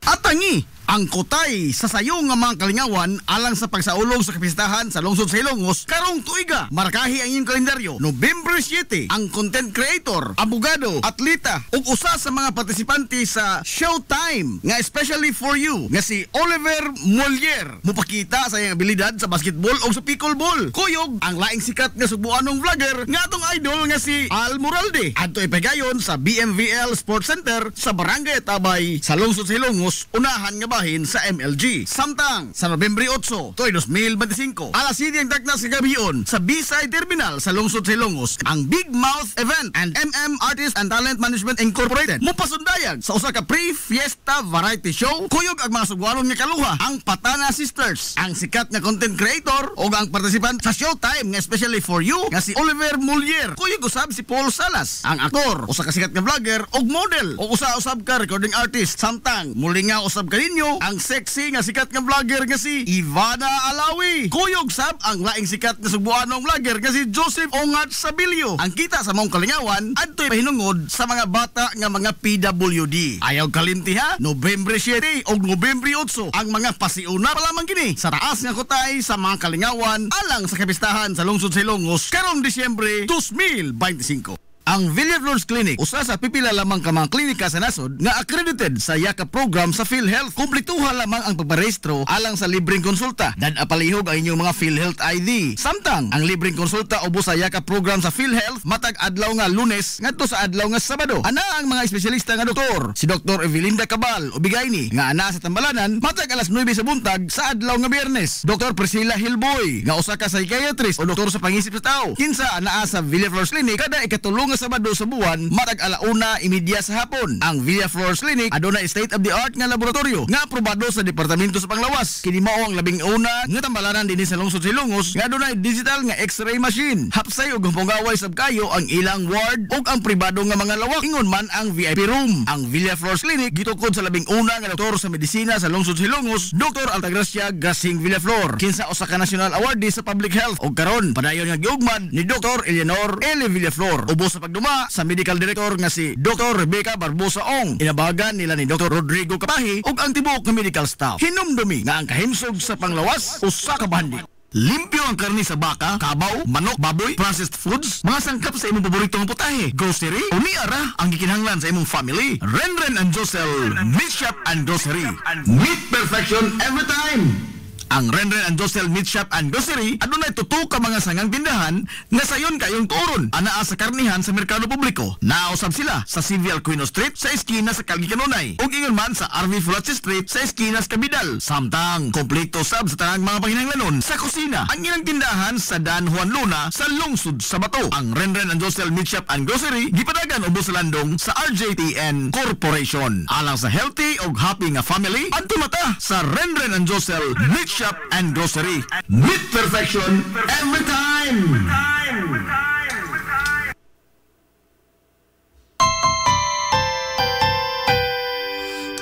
Atangi, Ang kutay sa sayo nga mga kalingawan alang sa pagsaulog sa kapistahan sa lungsod sa Ilongos karong tuiga. Markahi ang inyong kalendaryo. November 7, ang content creator, abogado, atleta ug usa sa mga partisipante sa Showtime nga especially for you nga si Oliver Molier mupakita sa iyang abilidad sa basketball o sa pickleball. Kuyog ang laing sikat nga subuanong vlogger nga atong idol nga si Al Moralde. Adto ipegayon sa BMVL Sports Center sa Barangay Tabay sa lungsod sa Ilongos, unahan nga bahin sa MLG. Samtang sa Nobyembre 8, 2025, alas 7 ang taknas sa gabion sa B-Side Terminal sa lungsod sa Ilongos, ang Big Mouth Event and MM Artist and Talent Management Incorporated mupasundayag sa usa ka pre-fiesta variety show. Kuyog ang mga sugwaron nga kaluha, ang Patana Sisters, ang sikat nga content creator o ang participant sa Showtime nga especially for you nga si Oliver Molier. Kuyog usab si Paul Salas, ang aktor, usa ka sikat nga vlogger og model o usa-usab ka recording artist. Samtang muli nga usab kaninyo ang sexy nga sikat nga vlogger nga si Ivana Alawi. Kuyog sab ang laing sikat nga sugbuanong vlogger nga si Joseph Ongat Sabilio. Ang kita sa mong kalingawan adto'y pahinungod sa mga bata nga mga PWD. Ayaw kalimti ha, Nobyembre 7 o Nobyembre 8 ang mga pasiuna pa lamang kini sa taas nga kutay sa mga kalingawan alang sa kapistahan sa lungsod sa Ilongos karong Disyembre 2025. Ang Villaflores Clinic, usa sa pipila lamang ka mga klinika sa nasod nga accredited sa YAKA program sa PhilHealth. Kumpletuha lamang ang pagparehistro alang sa libreng konsulta. Apalihog ang inyong mga PhilHealth ID. Samtang ang libreng konsulta ubos sa YAKA program sa PhilHealth matag adlaw nga Lunes ngadto sa adlaw nga Sabado. Ana ang mga espesyalista nga doktor, si Dr. Evelinda Cabal Ubigayni nga ana sa Tambalanan matag alas 9 sa buntag sa adlaw nga Biyernes. Dr. Priscilla Hilboy nga usa ka psychiatrist o doktor sa pangisip sa tao. Kinsa anaa sa Villaflores Clinic kada ikatulong Sabado sa buwan matag alauna imedya sa hapon. Ang Villaflores Clinic adunay state-of-the-art nga laboratorio nga aprobado sa Departamento sa Panglawas. Kini mao ang labing una nga tambalanan dinhi sa lungsod sa Ilongos nga adunay digital nga X-ray machine. Hapsay ug pungaway sab kayo ang ilang ward ug ang pribado nga mga lawak ingon man ang VIP room. Ang Villaflores Clinic gitukod sa labing una nga doktor sa medisina sa lungsod sa Ilongos, Dr. Altagracia Gasing Villaflor. Kinsa usa ka national awardee sa public health ug karon padayon nga giugmad ni Dr. Eleanor L. Villaflor. Ubos sa pagduma sa medical director nga si Dr. Rebecca Barbosa Ong. Inabagan nila ni Dr. Rodrigo Kapahi ug ang tibuok nga medical staff. Hinumdumi nga ang kahimsog sa panglawas usa ka bandi. Limpyo ang karni sa baka, kabaw, manok, baboy, processed foods, mga sangkap sa imong paboritong putahe, grocery, o niara ang gikinahanglan sa imong family. Renren and Josel Meat Shop and Grocery. Meat perfection every time. Ang Renren and Josel Meat Shop and Grocery adunay tutok ka mga sangang tindahan nga sayon kayong turon anaa sa karnihan sa merkado publiko. Nausab sila sa Civil Aquino Street sa eskina sa Calgary Canonay ug ingon man sa RV Fulache Street sa eskina sa Cabidal. Samtang kompleto sab sa tanang mga pahinanglanon sa kusina ang ilang tindahan sa Dan Juan Luna sa lungsod sa Bato. Ang Renren and Josel Meat Shop and Grocery gipadagan ubos sa landong sa RJTN Corporation. Alang sa healthy ug happy nga family adto mata sa Renren and Josel Meat Shop and Grocery. Meat perfection every time.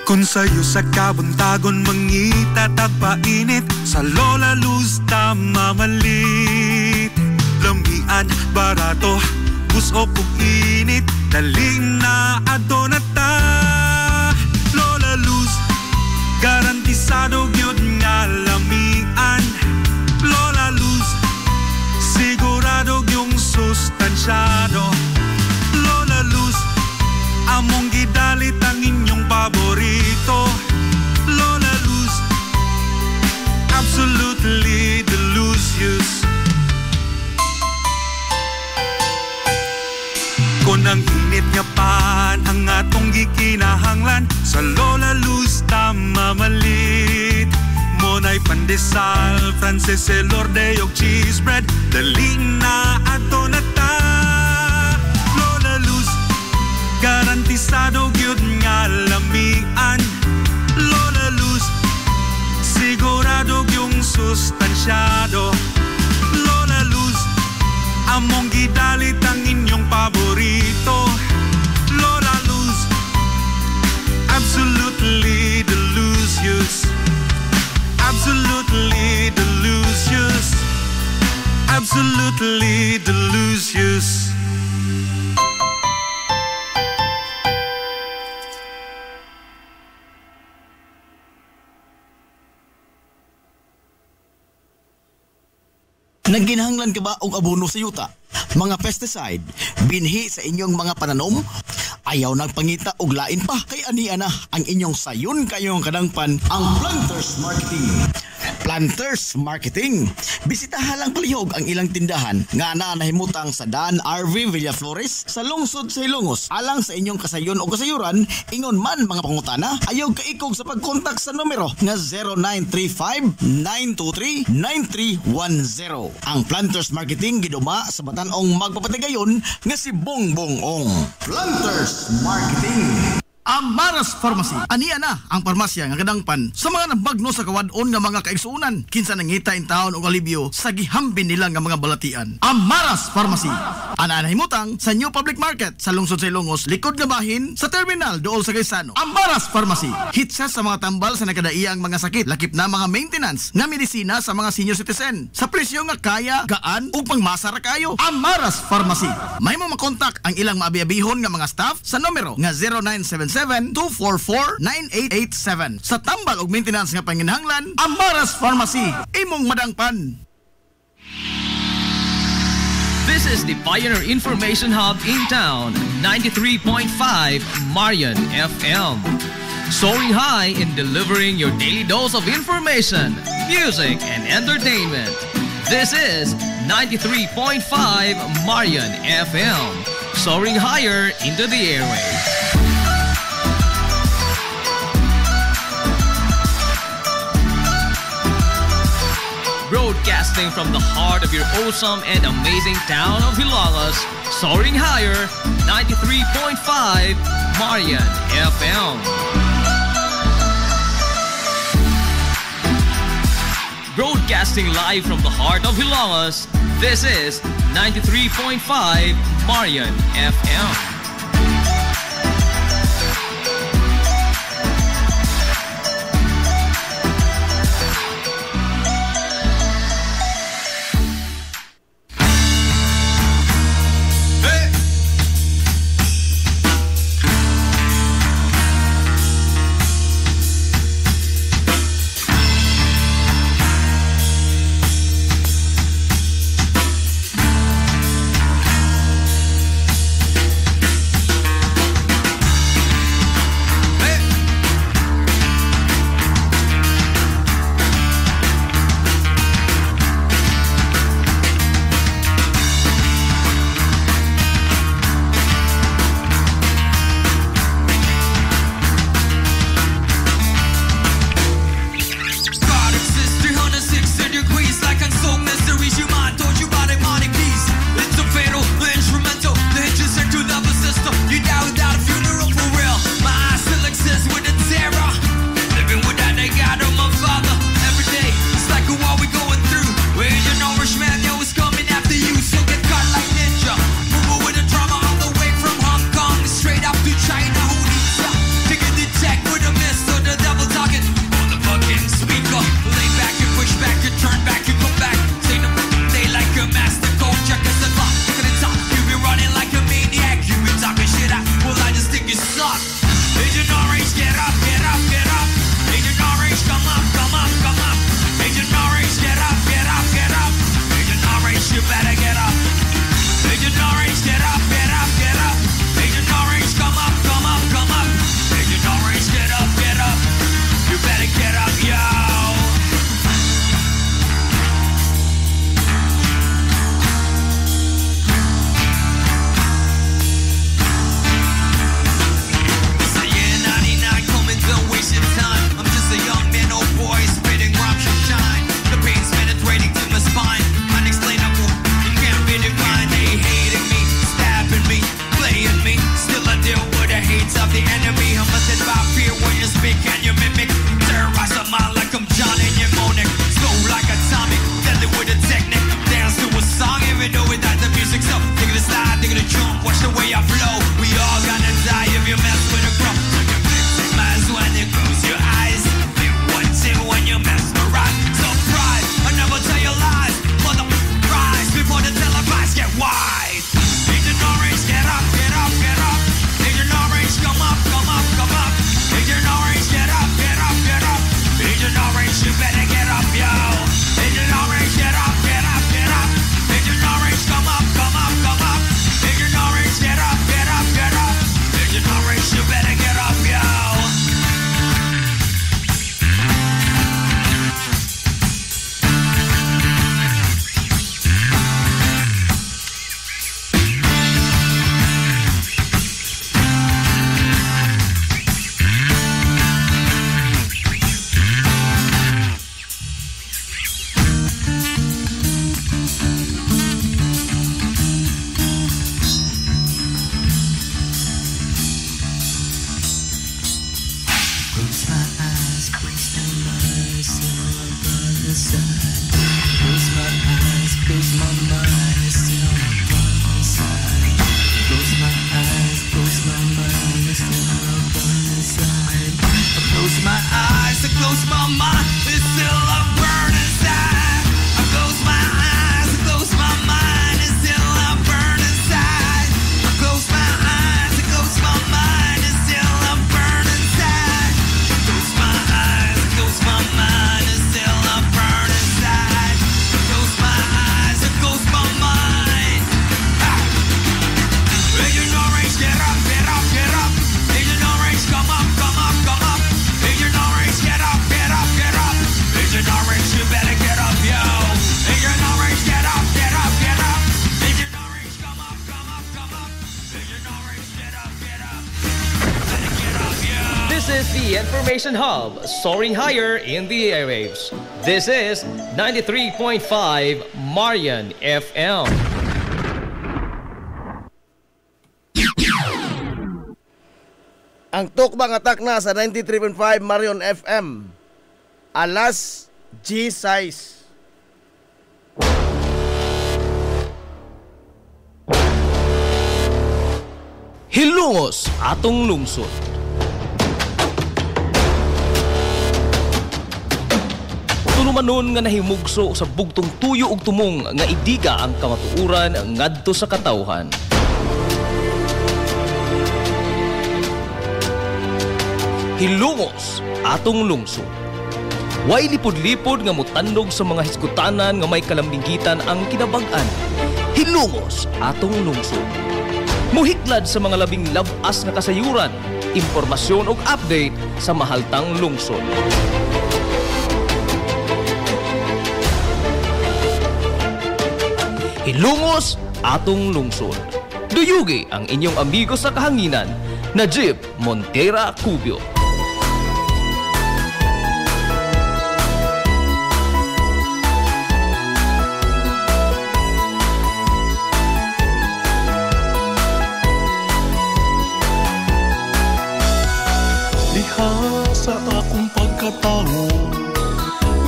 Kung sa'yo sa kabuntagon mangita tagpainit sa Lola Luz mamalit. Lamian, barato, gusto kong init, daling na adto na ta. Lola Luz, garantisado gyud nga lamian. Lola Luz, sigurado yung sustansyado. Lola Luz, among gidalit ang inyong paborito. Lola Luz, absolutely delicious. Kung ang init nga pan ang atong gikinahanglan sa Lola Luz mamalit. Monay pandesal, Frances Elorde og cheese bread, dali na ato na ta. Lola Luz, garantisado gyud nga lamian. Lola Luz, sigurado yung sustansyado. Lola Luz, among gidalit ang inyong paborito. Lola Luz, absolutely delicious. Absolutely delicious. Absolutely delicious. Nagginahanglan ka ba og abono sa yuta? Mga pesticide, binhi sa inyong mga pananom? Ayaw nagpangita og lain pa kay aniya na ang inyong sayon kayong kadangpan ang Planters Marketing. Planters Marketing. Bisitahan lang palihog ang ilang tindahan nga nahimutang sa Dan RV Villaflores sa lungsod sa Ilongos. Alang sa inyong kasayon o kasayuran, ingon man mga pangutana, ayaw kaikog sa pagkontak sa numero nga 0935-923-9310. Ang Planters Marketing giduma sa Batanong magpapatigayon nga si Bongbong Ong. Planters Marketing. Amaras Pharmacy. Aniya na ang parmasya nga kadangpan sa mga nabagno sa kawadon nga mga kaigsuunan. Kinsa nangita in taon og alibyo sa gihambin nila nga mga balatian. Amaras Pharmacy. Ana himutang sa New Public Market sa lungsod sa Ilongos, likod nga bahin sa terminal dool sa Gaisano. Amaras Pharmacy. Hitsa sa mga tambal sa nakadaiyang mga sakit, lakip na mga maintenance nga medisina sa mga senior citizen. Sa presyo nga kaya, gaan ug pangmasara kayo. Amaras Pharmacy. May mo makontak ang ilang maabi-abihon nga mga staff sa numero nga 0977-244-9887. Sa tambal og maintenance nga panginahanglan, Amaras Pharmacy. Imong madangpan. This is the Pioneer Information Hub in town, 93.5 Marian FM. Soaring high in delivering your daily dose of information, music, and entertainment. This is 93.5 Marian FM. Soaring higher into the airwaves. Broadcasting from the heart of your awesome and amazing town of Hilalas, soaring higher, 93.5 Marian FM. Broadcasting live from the heart of Hilalas, this is 93.5 Marian FM. race, get up, get up, get up. Ain't you no race, come up, come up, come up. Ain't you no race, get up, get up, get up. Ain't you no race, you better get up, yo. Ain't you no race, get up, get up, get up. Ain't you no race, come up, come up, come up. Ain't you no race, get up, get up. Better get up, yo. This is the Information Hub, soaring higher in the airwaves. This is 93.5 Marian FM. Ang tukbang atak na sa 93.5 Marion FM. Alas G6. Hilongos atong lungsod. Tulumanon nga nahimugso sa bugtong tuyo ug tumong nga idiga ang kamatuuran ngadto sa katawhan. Hilongos atong lungsod. Way lipod-lipod nga mutandog sa mga hiskutanan nga may kalambigitan ang kinabag-an. Hilongos atong lungsod. Muhiklad sa mga labing labas nga kasayuran, impormasyon ug update sa mahaltang lungsod. Hilongos atong lungsod. Duyugi ang inyong amigo sa kahanginan, Najib Montera Cubio. Sa akong pagkatao,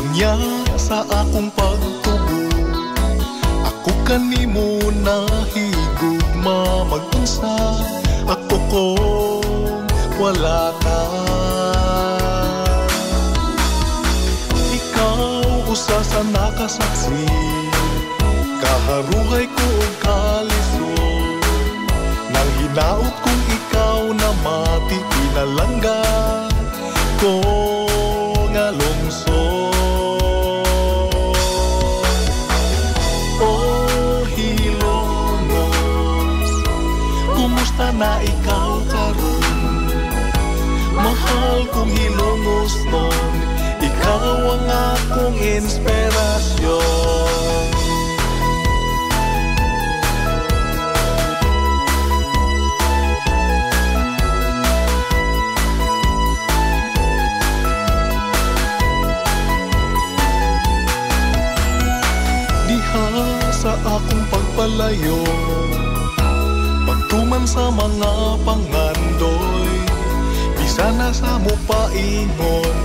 unya sa akong pagtubo, ako kanimo nahigugma mag-unsa, ako kong wala ka. Ikaw usa sa nakasaksi, kaharuhay ko og kalisod, nang hinaot kong ikaw na mati pinalangga ko nga lungsod. Oh Hilongos, kumusta na ikaw karon? Mahal kong Hilongos nun, ikaw ang akong inspirasyon. Sa akong pagpalayo, pagtuman sa mga pangandoy, bisa na sa mupaingon,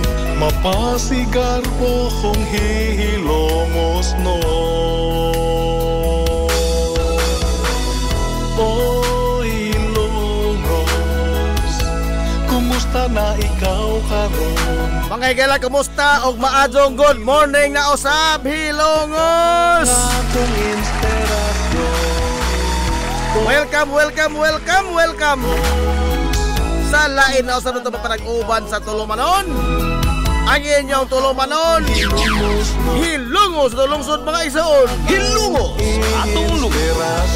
mapasigar po kong Hilongos no. Oh Hilongos, kumusta na ikaw karon? Mga igala, kumusta? Og maadong good morning na usab, Hilongos! Akong inspirasyon. Welcome, welcome, welcome, welcome! Sa lain na usab na panag-uban sa Tulumanon. Ang inyong Tulumanon, Hilongos na lungsod mga isaon. Hilongos atong lungsod.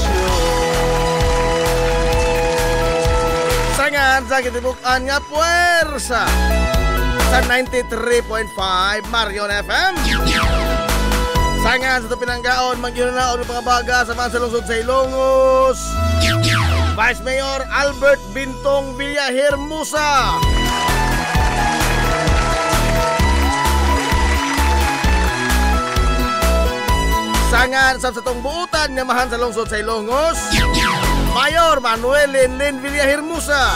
Sangan sa kitibukan nga puwersa sa 93.5 Marion FM. Sangan sa ito pinanggaon, magyunaon ng mga baga sa mga lungsod sa Hilongos. Vice Mayor Albert Bintong Villahermosa. Sangan sa itong buutan nga mahan sa lungsod sa Hilongos, Mayor Manuel Lenlen Villahermosa.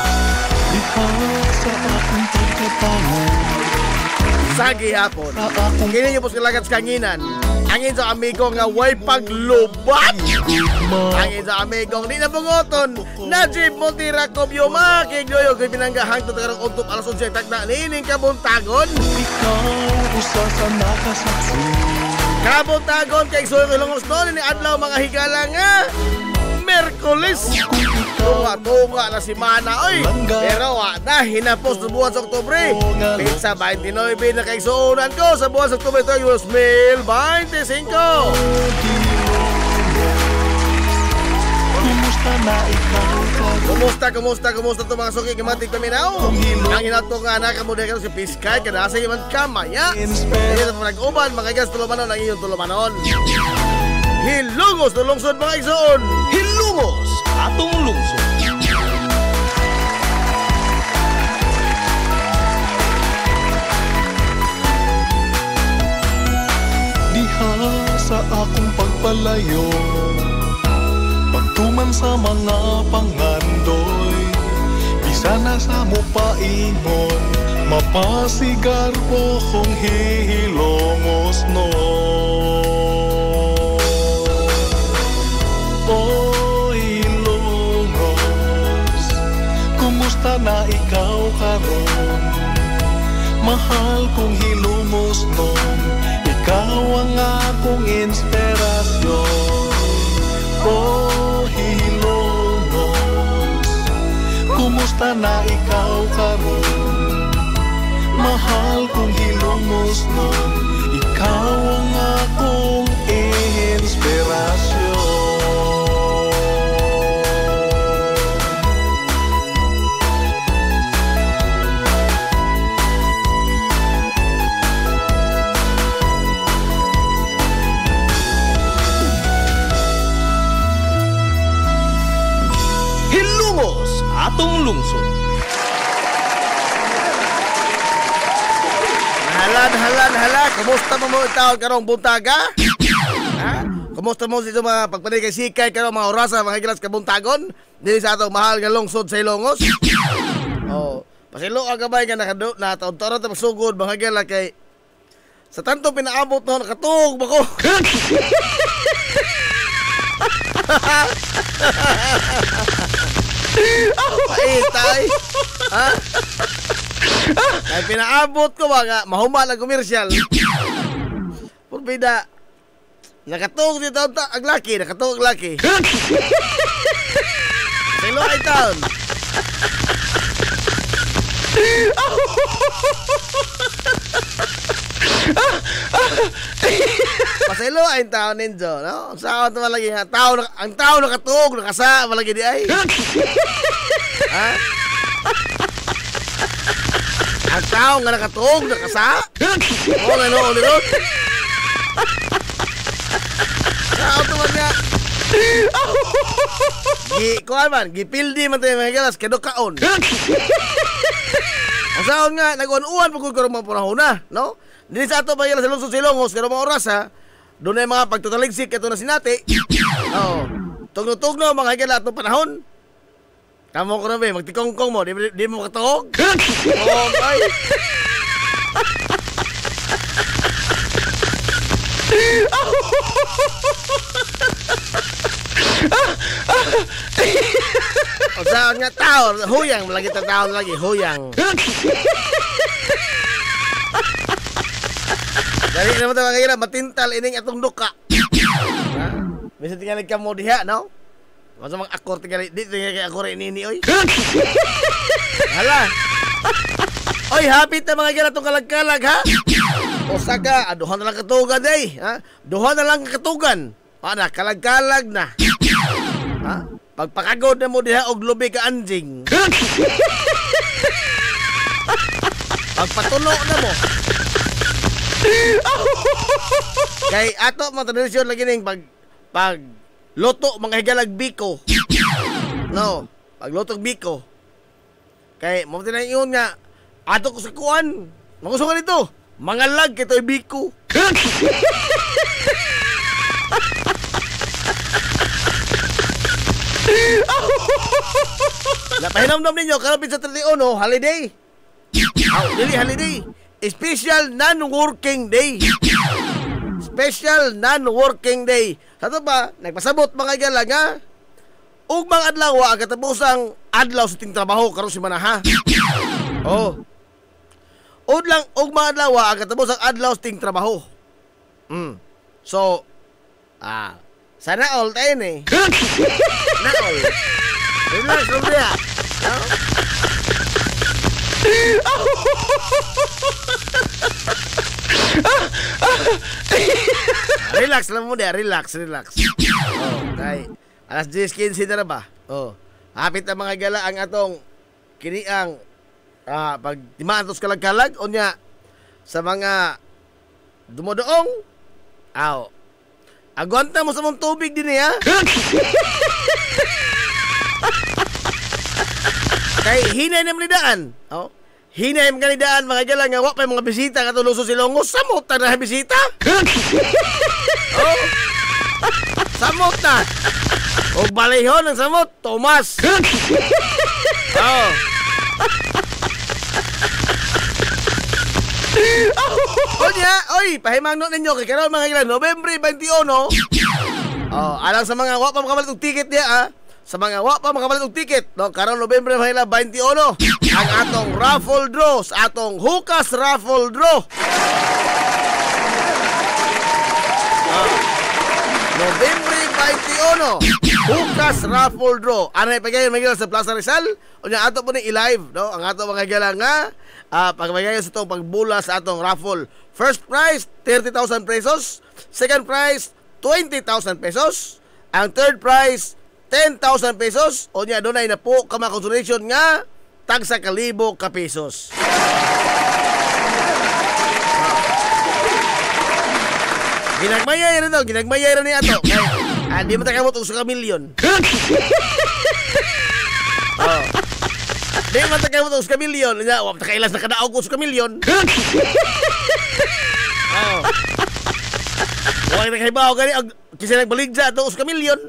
Sa akong pagkatao, sa gihapon, kini nyo po silagat sa kanginan. Angin sa amigo nga way paglubat. Angin sa amigo di na bungoton. Najib Montera Cubio makigloyo kay pinanggahang to karong untop alas 11 tagna nining kabuntagon. ikaw usa sa nakasaksi. Kabuntagon kay Soy Hilongos noon ni adlaw mga higala nga Merkulis. Tunga-tunga na si Mana, oy. Pero na, hinapos sa buwan sa Oktubre. Pizza 29 na kaigsuunan ko sa buwan sa Oktubre ito, US Mail 25. Kumusta na ikaw karon? Kumusta Kumusta to mga suki kimatik paminaw? Ang inato nga anak mo dahil si Piskay kada sa iman kamaya. Dito mo nag-uban mga gas tulumanon ang iyong tulumanon. Hilungos to lungsod mga igsoon. Hilungos atong lungsod. Diha sa akong pagpalayo, pagtuman sa mga pangandoy, bisa na sa mupaingon, mapasigar po kong hihilongos no. O hilongos, kumusta na ikaw karon? Mahal kong hilongos no, ikaw ang akong inspirasyon. Oh, hilongos, kumusta na ikaw karon? Mahal kong hilongos no, ikaw ang akong inspirasyon. Atong lungsod. Hala. Kumusta mo itaon karong buntaga? Ha? Kumusta mo sa mga pagpanay kay sikay karong mga orasa mga gilas kabuntagon? Dili sa atong mahal nga lungsod sa Ilongos? Oh, pasilo ang gabay nga na taon-taon ta pasugod mga gila kay sa tanto pinaabot no nakatug ba ko? Paitay. Ha? Kaya pinaabot ko mga mahuman ang komersyal. Purbida. Nakatog dito ang laki. Nakatog ang laki. Silo ay taon. Pasilo ay taon ninyo, no? Saan ito malagi nga? Ang tao nakatog, nakasa, malagi di ay. Ha? Ang tao nga nakatog, nakasa? Oo, gano'n, gano'n. Saan ito man nga? Kuhan man, gipildi man tayo mga galas, kadukaon. Ang saan nga, nag-uwan pagod ko mga panahon na, no? Dili sa ato mga galas sa lungsod Silongos, karong mga oras, ha? Doon na yung mga pagtutaligsik, ito na sinati. Oo. Tugno-tugno mga galas itong panahon. Kamu ko na ba, magtikong-kong mo, di mo makatawag? Oo, ay. O saan nga tao, huyang, malagi ta tao lagi, huyang. Dali naman ito mga kailan, matintal ining atong duka. Bisa tinggal ka mo diha, no? Masa mag-akor tinggal, di tinggal kay akor ini, oy. Hala. Oy, hapit na mga kailan itong kalag-kalag, ha? O saga, duha na lang katugan, eh. Ha? Duha na lang katugan. Ano, kalag-kalag na. Ha? Pagpakagod na mo diha og lubi ka anjing. Pagpatulo na mo. Kay ato mga tradisyon lagi ning pag loto mga higalag biko. No, pag loto biko. Kay mo tinay ingon nga ato ko sa kuan. Magusto dito. Mga lag kitoy biko. Napahinamdam ninyo karapit sa 31 holiday. Dili holiday. Special non-working day. Special non-working day. Sa ito ba, nagpasabot mga gala nga ug mga adlaw ang katapusang adlaw sa ting trabaho karon si manaha. Oh. Ug mga adlaw ang katapusang adlaw sa ting trabaho. So, sana all tayo eh. Na all. Relax lang dia. No? Relax lang mo dia, relax. Oh, kay alas 10:15 na ba? Oh. Hapit ang mga gala ang atong kiniang pag timantos kalag-kalag o niya sa mga dumodoong. Aw. Agwanta mo sa mong tubig din ha. Kay hinay na manidaan. Oh. Hinay ang kanidaan mga gala nga wa pa mga bisita katong Lungsod Silongos. Samot na bisita. Oh. Samot na. O balihon ng samot, Tomas. Oh. Onya, oy, pahimangno ninyo kay karon mga ilan, Nobyembre 21. Oh, alang sa mga wa pa makabalit og ticket diha Sa mga wa pa makabalit og ticket, no, karon Nobyembre 21 ang atong raffle draw, sa atong Hukas raffle draw. Nobyembre 21, Hukas raffle draw. Ano ipagayon mga sa Plaza Rizal? Unya ato po ni i-live, no? Ang ato mga gala nga pagpagayon sa itong pagbula sa atong raffle. First prize 30,000 pesos, second prize 20,000 pesos, ang third prize 10,000 pesos. Unya dunay na po kama consolation nga tag sa 1,000 ka pesos. Ginagmayay rin daw, ginagmayay rin ni ato. Di mo takamot og sa milyon. Oh. Di mo takamot og sa milyon. Wa ta kailas na kadaog og sa milyon. Oh. Wa na kay bawo gani kisa nagbaligja ato og sa milyon.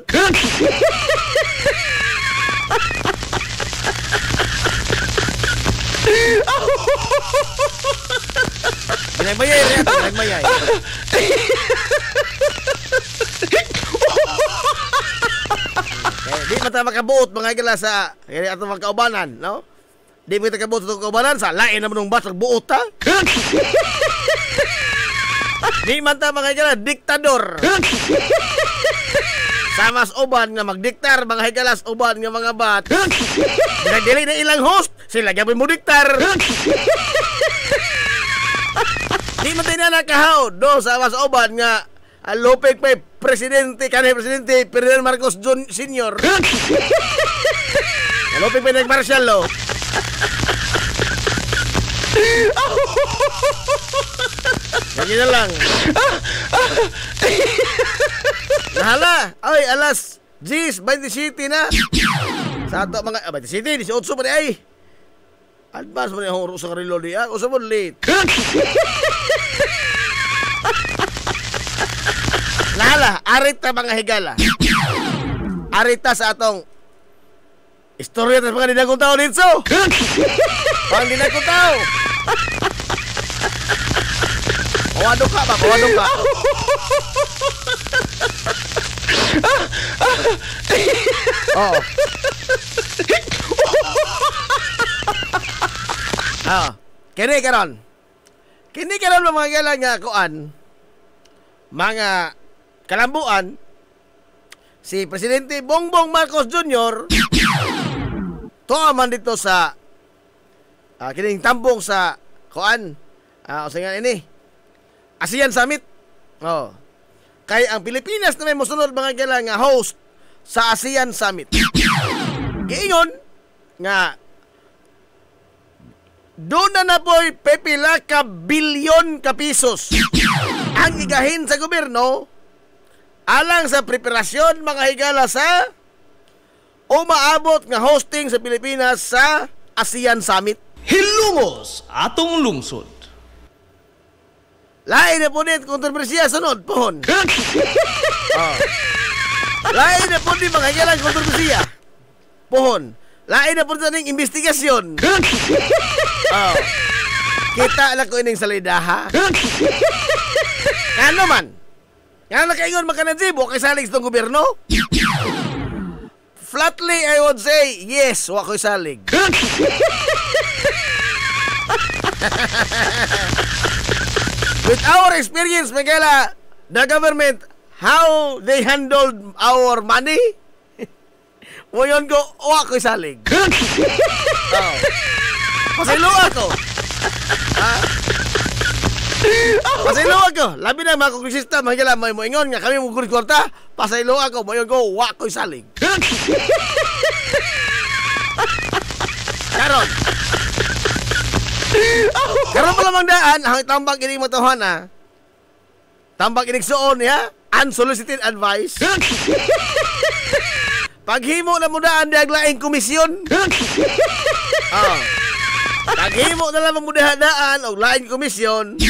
Ginagmayay rin ato, ginagmayay. Di mata makabuot mga gala sa ato mga kaubanan, no? Di mo kita kabuot sa kaubanan sa lain naman ng basag buot ha. Di mata mga gala diktador. Samas uban nga magdiktar mga higalas uban nga mga bat. Dili na ilang host, sila gyapon mo diktar. Di man tayo nakahaw do sa mas uban nga lupig pa presidente kanhi presidente Ferdinand Marcos Jr. Senior. Lupig pa nag-martial law. Lagi na lang. Nahala. Ay, alas 10:27 na. Sa ato mga 27, 18 pa ay. Advance mo na yung sa karilo niya. O sa mo late. Nahala, arita mga higala. Arita sa atong istorya ng mga dinagong tao dito. Pang dinagong tao. Kawadong ka ba? Kawadong ka. Oh. Kini karon mga gala nga kuan mga kalambuan si Presidente Bongbong Marcos Jr. man dito sa kining tambong sa kuan o nga ini ASEAN Summit. Oh. Kay ang Pilipinas na may mosunod mga gala nga host sa ASEAN Summit. Giingon nga doon na po'y pepila ka bilyon ka pisos ang igahin sa gobyerno alang sa preparasyon mga higala sa umaabot nga hosting sa Pilipinas sa ASEAN Summit. Hilumos atong lungsod. Lain na po nit kontrobersiya sunod pohon. Lain na po nit mga higala kontrobersiya pohon. Lain na po ning investigasyon. Kita lang ko ining salidaha. Ano man? Yan na kaingon makanadjibo kay salig sa gobyerno? Flatly, I would say, yes, wa ko'y salig. With our experience, Miguela, the government, how they handled our money, Moyon ko, wa ko'y salig. Pasaylo ako. Pasaylo ako. Labi na mga kongresista, mga may mo ingon nga kami mo kwarta. Pasaylo ako. Moyon ko, wa ko'y salig. Karon. Karon pa lamang daan, ang tambak ini matuhan ha. Tambak inig suon ya, unsolicited advice. Paghimo na mo daan diag laing komisyon. Paghimo na lamang mo daan og laing komisyon.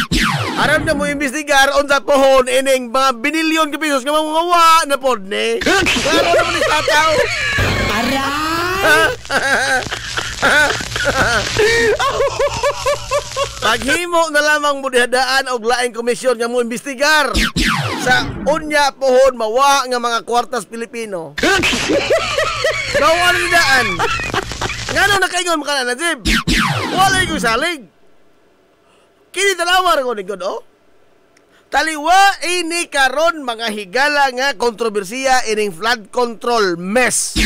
Aram na mo imbestigar unsa pohon ining mga binilyon ka pesos nga mangawa na pod ni. Klaro na mo ni tataw. Paghimo na lamang mo daan og laing komisyon nga mo imbestigar sa unya pohon mawa nga mga kwartas Pilipino. Bawal ni daan. Ngano nakaingon ka na Najib? Walay ko salig. Kini talawar ko ni God, oh. Taliwa ini karon mga higala nga kontrobersiya ining flood control mess.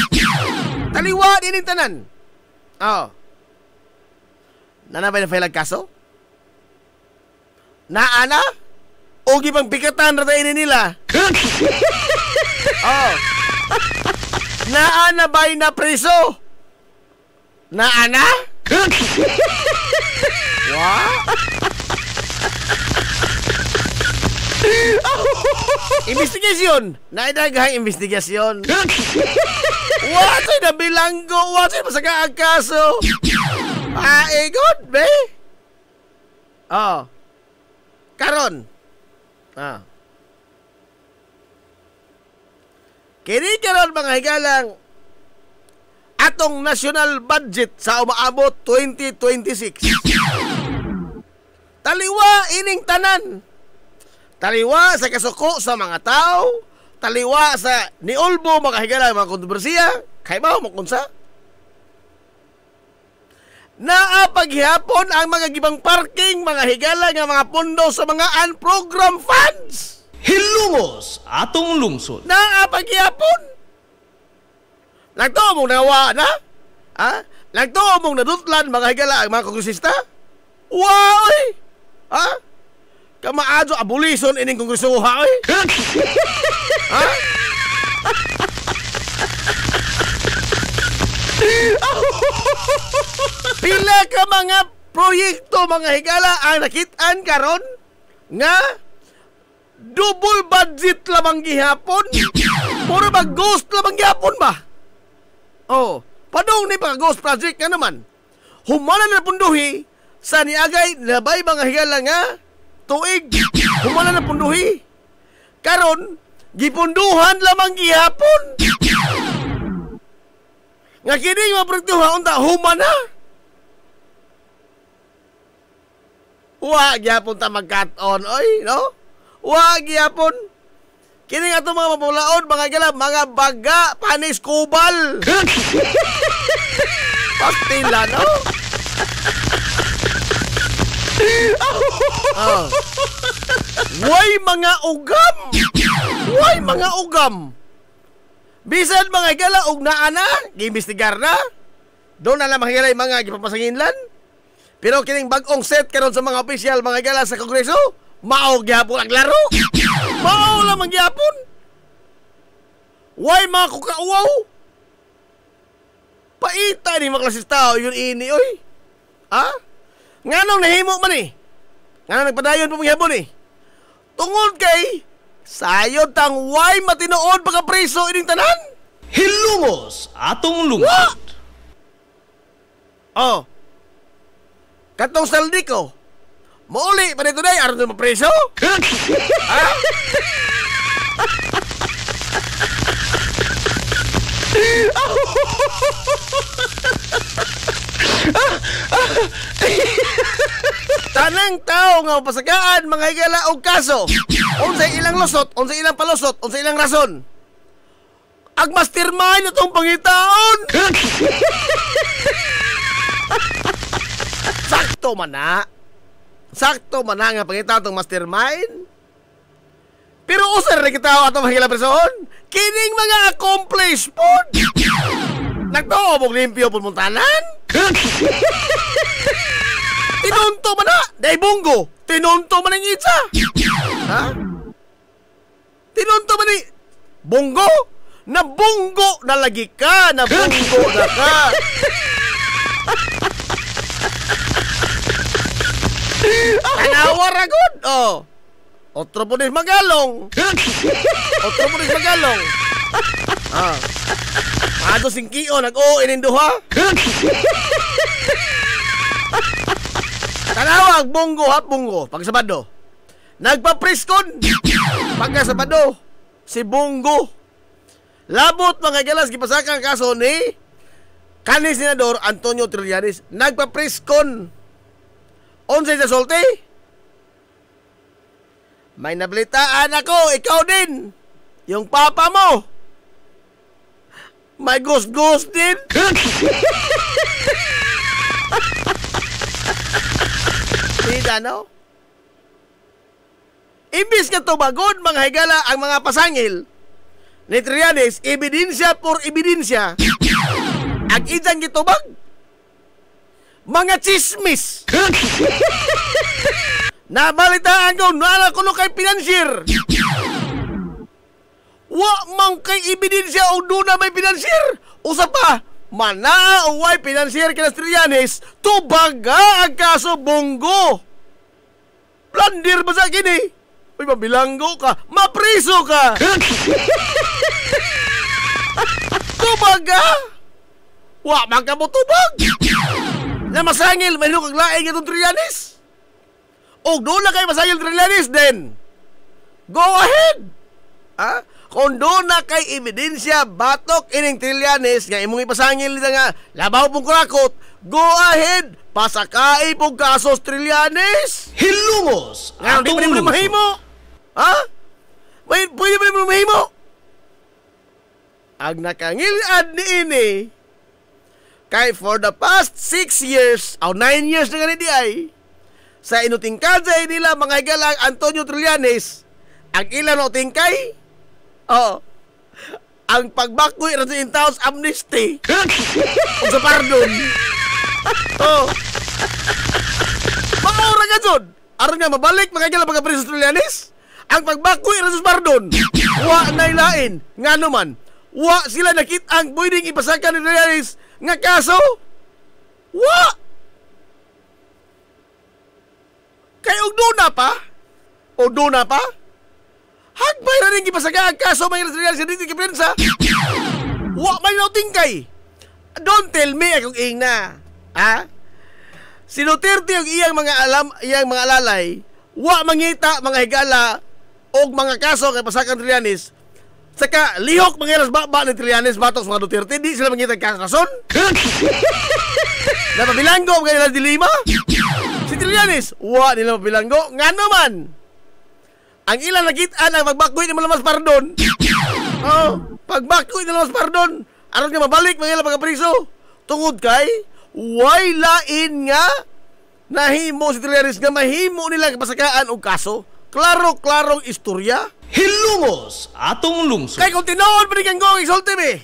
Taliwa ining tanan. Oh. Nanabay na file kaso? Naana? O gibang pikatan rata ini nila? Oh. Naana ba'y na preso? Naana? What? Investigasyon. Naidagahang investigasyon. Watay na bilanggo. Watay masaka ang kaso. God, be. Oh. Karon. Kini karon mga higalang atong national budget sa umaabot 2026. Taliwa ining tanan. Taliwa sa kasuko sa mga tao, taliwa sa niulbo mga higala mga kontrobersiya, kay ba mo kunsa? Naapaghihapon ang mga gibang parking mga higala nga mga pondo sa mga unprogrammed funds. Hilumos atong lungsod. Naapaghihapon. Nagtuo mong nawa na? Nagtuo mong nadutlan mga higala ang mga kongresista? Wow! Kamaadyo abolition ining kongresuha, oy. Pila ka mga proyekto mga higala ang nakitaan karon nga double budget lamang gihapon. Puro ba ghost lamang gihapon ba? Oh, padong ni pag ghost project nga naman. Humanan na punduhi sa niagay labay mga higala nga tuig. Humanan na punduhi. Karon gipunduhan lamang gihapon. Nga kini mga proyekto unta humana. Wa gyapon ta mag-cut-on, oy, no? Wa gyapon. Kini nga itong mga mapulaon, mga gala, mga baga, panis, kubal. Pastila, no? Way mga ugam. Way mga ugam. Bisan mga gala, ugna na, giimbestigar na. Doon na lang mga gala mga gipapasanginlan. Pero kining bagong set karon sa mga opisyal mga gala sa Kongreso, mao gyapon ang laro. Mao lang ang gyapon. Way mga kukauwaw. Paita ni mga klasista yun ini oy. Nganong nahimo man eh. Nganong nagpadayon pa mangyapon eh. Tungod kay sayod tang way matinood pagkapreso ining tanan. Hilumos atong lungsod. Oh. Katong saldi ko. Mauli pa dito day aron mapreso? Tanang tao nga pasagaan mga higala og kaso. Unsay ilang lusot, unsay ilang palusot, unsay ilang rason. Agmastermind itong pangitaon. Sakto man na. Sakto man na nga pangitaon itong mastermind. Pero usar na kita atong mahigala presohon. Kining mga accomplish po. Nagtuo mong limpyo po muntanan. Tinunto man na. Day bunggo. Tinunto man ang itsa. Tinunto man ni Bunggo. Nabunggo na lagi ka. Nabunggo na ka. Tanawa ra gud. Oh. Otro punis magalong. Otro punis magalong. Ah. Ato singkio nag-o ininduha. Tanawag bunggo ha bunggo pag Sabado. Nagpapriskon pagka Sabado si Bunggo. Labot mga galas gipasaka ang kaso ni kanhi Senador Antonio Trillanes. Nagpapriskon. Unsay sa sulti? May nabalitaan ako, ikaw din. Yung papa mo. May ghost din. Tidak, no? Imbis ka tubagon, mga higala, ang mga pasangil ni Trillanes, ebidensya por ebidensya, ang idang gitubag, mga chismis. Nabalitaan ko, nala ko kay financier. Wa mang kay ebidensya o doon na may financier. Usa pa, mana o way financier kina Trillanes, tubaga ang kaso Bunggo. Blandir ba sa kini? Uy, mabilanggo ka, mapriso ka. Tubaga? Wa man ka mo tubag. Na masangil, may kag laing itong Trillanes. O doon na kay masangil Trillanes din. Go ahead. Ha? Kung doon na kay ebidensya, batok ining Trillanes, nga imong ipasangil nila nga, labaw pong kurakot, go ahead. Pasakay pong kasos Trillanes. Hilumos Nga, di atong pa rin lungsod. mahimo. Ha? Pwede ba rin mahimo? Ang nakangilad ni ini, kay for the past 6 years, o 9 years na ganiti ay, sa inutingkadzay nila mga higalang Antonio Trillanes, ang ilan o tingkay, ang pagbakoy rato in taos amnesty, o sa pardon. Makaura ka dyan. Aron nga mabalik mga higalang mga preso Trillanes, ang pagbakoy rato sa pardon. Wa na ilain, nga naman, wa sila nakit ang pwedeng ipasaka ni Trillanes nga kaso. Wa! Kaya og doon na pa? Hagbay na rin ipasaka ang kaso mga Trillanes sa dito kiprensa. Wa may nautingkay. Don't tell me akong ing na. Ha? Si Duterte og iyang mga alalay, wa mangita mga higala og mga kaso kay pasakan Trillanes. Saka lihok mangiras baba ni Trillanes batok sa mga Duterte, di sila mangita kakason. Napabilanggo mga nila dilima. Si Trillanes, wa nila mabilanggo. Nga naman, ang ilang nakitaan ang pagbakoy ni malamas pardon. Pagbakoy ni malamas pardon, aron nga mabalik mga ilang pagkapriso. Tungod kay, way lain nga nahimo si Trillanes nga mahimo nila kapasakaan og kaso. Klaro-klarong istorya. Hilumos atong lungsod. Kay kung tinood pa rin kang gong isulti me.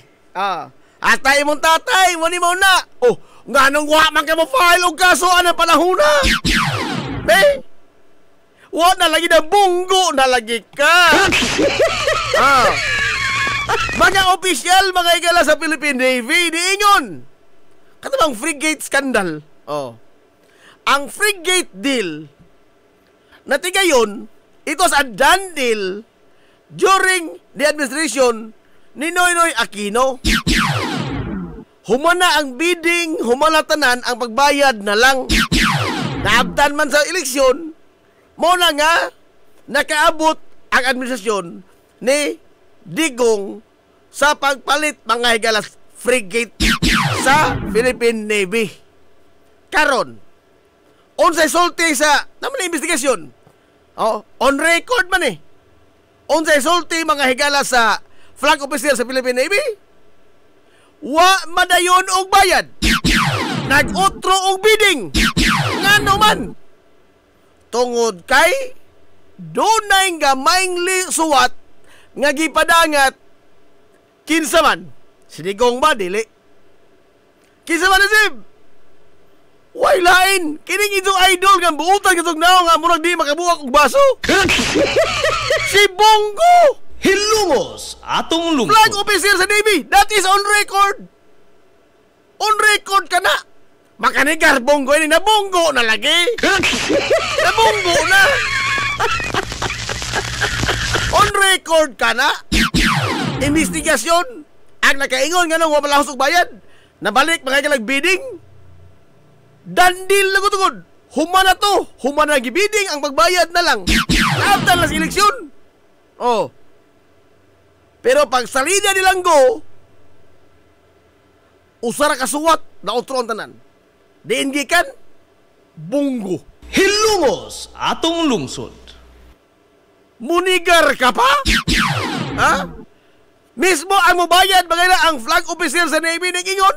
Atay mong tatay, wani mo na. Nga nung wa man ka mo file og kaso anang panahuna. Be, wa na lagi na Bunggo na lagi ka. Mga opisyal, mga higala sa Philippine Navy, diingon. Katabang frigate scandal. Ang frigate deal, natigayon, it was a done deal during the administration ni Noynoy Aquino. Humana ang bidding, humana tanan ang pagbayad na lang. Naabtan man sa eleksyon, mo na nga nakaabot ang administrasyon ni Digong sa pagpalit mga higalas frigate sa Philippine Navy. Karon, unsay sulti sa naman investigasyon. On record man eh. Unsay sulti mga higala sa flag officer sa Philippine Navy? Wa madayon og bayad. Nag-utro og bidding. Ngano man? Tungod kay dunay gamayng suwat nga gipadangat kinsa man. Sinigong ba dili? Kinsa man nasib? Way lain, kining itong idol nga buutan katong naong nga murag di makabuak og baso. Si Bunggo, Hilumos atong lungsod. flag officer sa Navy, that is on record. On record ka na. Makanigar Bongo ini nabunggo na lagi. Nabunggo na. On record ka na. Investigasyon ang nakaingon nga nung wala husog bayad. Nabalik mga kalag bidding. Dandil na tungod. Human na to. Human na gibiding ang pagbayad na lang. After las eleksyon. Oh. Pero pag salida nilang go, usara kasuwat na utron tanan. Diin gikan Bongo. Hilumos atong lungsod. Munigar ka pa? Ha? Mismo ang mobayad bagay na ang flag officer sa Navy nag-ingon.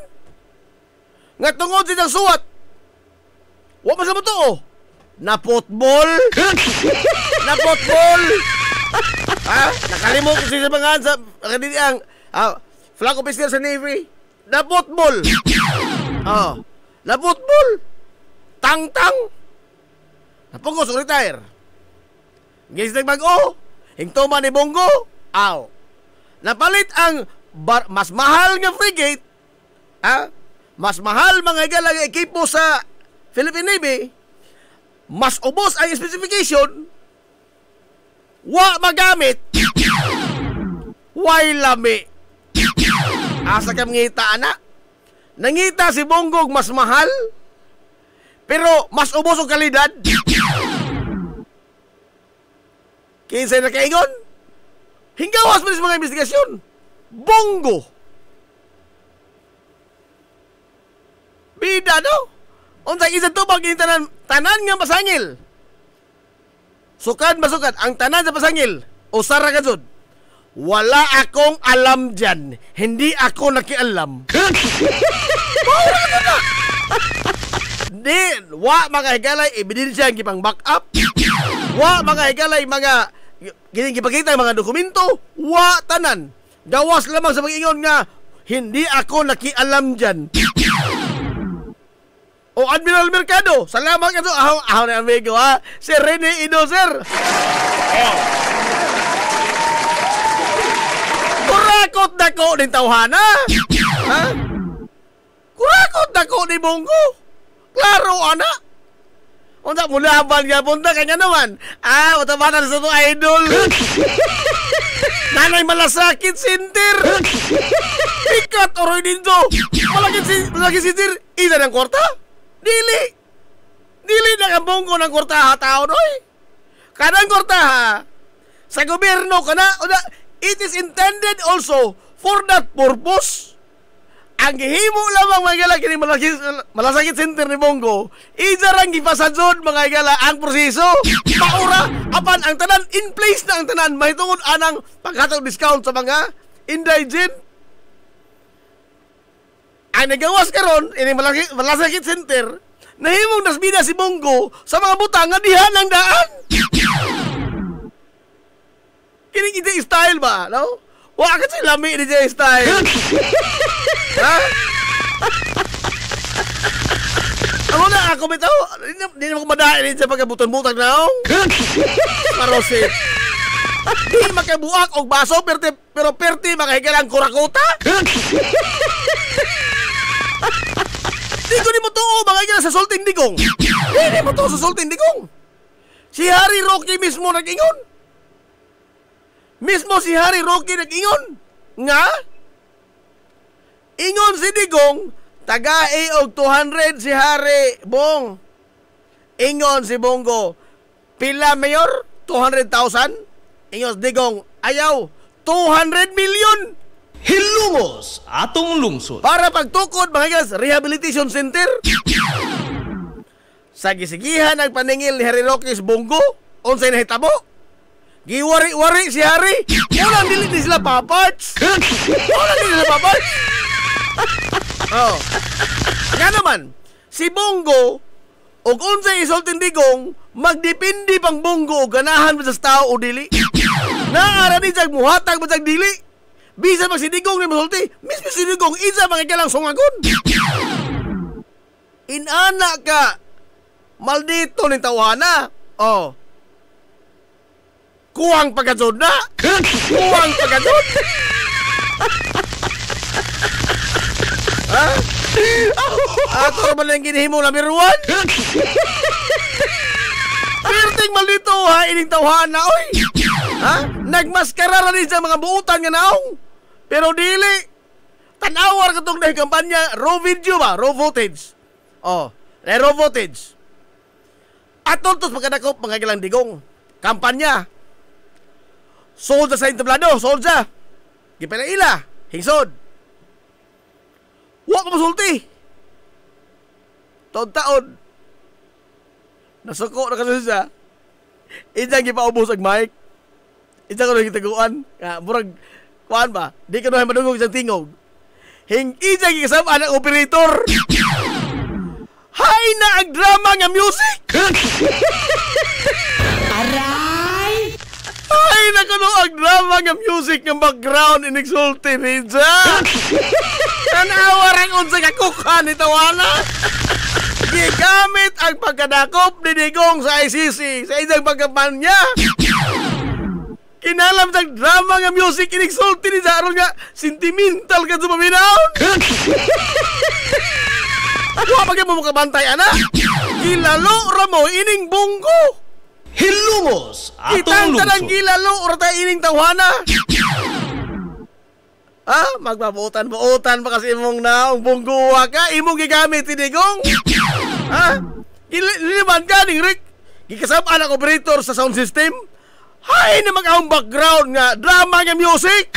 Nga tungod silang suwat. Wa pa sa to. Na football. Na football. Ha? Nakalimot ko siya sa mga sa ang flag officer sa Navy. Na football. Oh. Na football. Tang-tang. Napungos o retire. Ngayon nagbago. Hingtoma ni Bongo. Aw. Napalit ang mas mahal nga frigate. Ha? Mas mahal mga galang ekipo sa Philippine Navy. Mas ubos ang specification. Wa magamit. Way lami. Asa kam ngita ana? Nangita si Bongo mas mahal. Pero mas ubos ang kalidad. Kinsay na kaingon? Hinggawas mo mga investigasyon. Bongo. Bida no? Unsay isa to bang tanan nga pasangil. Sukan masukan ang tanan sa pasangil. Usara ka jud. Wala akong alam dyan. Hindi ako nakialam. Di, wa mga higalay ebidensya ang gipang back up. Wa mga higalay mga ginigipakita mga dokumento. Wa tanan. Gawas lamang sa pag-ingon nga hindi ako nakialam dyan. O Admiral Mercado, salamat ka to. Ahaw na amigo ha. Si Rene Idoser. Kurakot na ko din tawhana. Ha? Kurakot na ko ni Bongo. Klaro, ana. Unta mula habang nga punta kanya naman. Matabatan sa itong idol. Nanay malasakit sintir. Pikat oroy dito. Malakit sintir. Isa ng kwarta? Dili na ang Bongo ng kwarta ha tao noy. Kanang kwarta ha. Sa gobyerno ka na. It is intended also for that purpose. Ang gihimo lamang mga gala kini malasakit center ni Bongo. Ijarang gipasadzod mga gala ang proseso. Maura apan ang tanan in place na ang tanan mahitungod anang paghatag discount sa mga indigent. Ang nagawas karon ini malasakit center nahimong nasbida si Bongo sa mga butang nga diha ng daan. Kini DJ style ba, no? Wa ka si lami DJ style. Ha? Ano na ako bitaw? Hindi na ako madain sa pagkabutan-butang naong. Marosit. Di makabuak og baso pero perti makahigalang kurakota. Di ko ni mo tuo mga higalang sa sulting digong. Hindi mo tuo sa sulting digong. Si Harry Roque mismo nag-ingon. Mismo si Harry Roque nag-ingon. Nga? Ingon si Digong, taga-e og 200 si Harry Bong. Ingon si Bongo, pila mayor? 200,000? Ingon si Digong, ayaw, 200 million. Hilumos atong lungsod. Para pagtukod, mga guys, rehabilitation center. Sa gisigihan ang paningil ni Harry Roque si Bongo, unsay nahitabo? Giwari-wari si Harry. Walang dili sila paparts. Walang dili sila paparts. Oh. Nga naman, si Bongo og unsay isulting Digong magdepende pang Bongo ganahan ba sa tao o dili. Naara ni jag muhatag ba jag dili. Bisa mag si Digong ni masulti, mismo si Digong isa mga galang sungagon. Inana ka. Maldito ni tawana. Oh. Kuwang pagkasod na. Kuwang pagkasod. Ha? Ato naman lang ginihimo number 1. Perting malito ha, ining tawhan na, oy. Ha? Nagmaskara ra din sa mga buutan nga naong. Pero dili. Tanawar katong na kampanya, raw video ba? Raw footage. Oh, raw footage. Atol tos pagkadakop mga gilang digong. Kampanya. Solda sa entablado, solda. Gipala ila, hingsod. Wa ko masulti. Taon-taon. Nasuko na kasi siya. Ijang gipaubos ang mic. Ijang ko na gitaguan. Murag, kuhaan ba? Di ka naman madungog isang tingog. Ijang gikasama ang operator. Hay na ang drama nga music. Aray! Hay na kuno ang drama nga music nga background inexulti ninja. Tanawar ang unsa ka kukan ni tawana. Gigamit ang pagkadakop ni Digong sa ICC sa isang pagkampanya. Kinalam sa drama nga music inexulti ni Zaron nga sentimental ka sa paminaon. Wa bagay mo makabantay ana. Gilalo ra mo ining bunggo. Hilungos atong Kitang tanang lungsod. gilalo ra ta ining tawhana. Magbabuutan pa kasi imong naong bungguwa ka, imong gigamit Digong. Liliman ka ning Rick. Gikasama ang operator sa sound system. Hay na mag-ahong background nga drama nga music.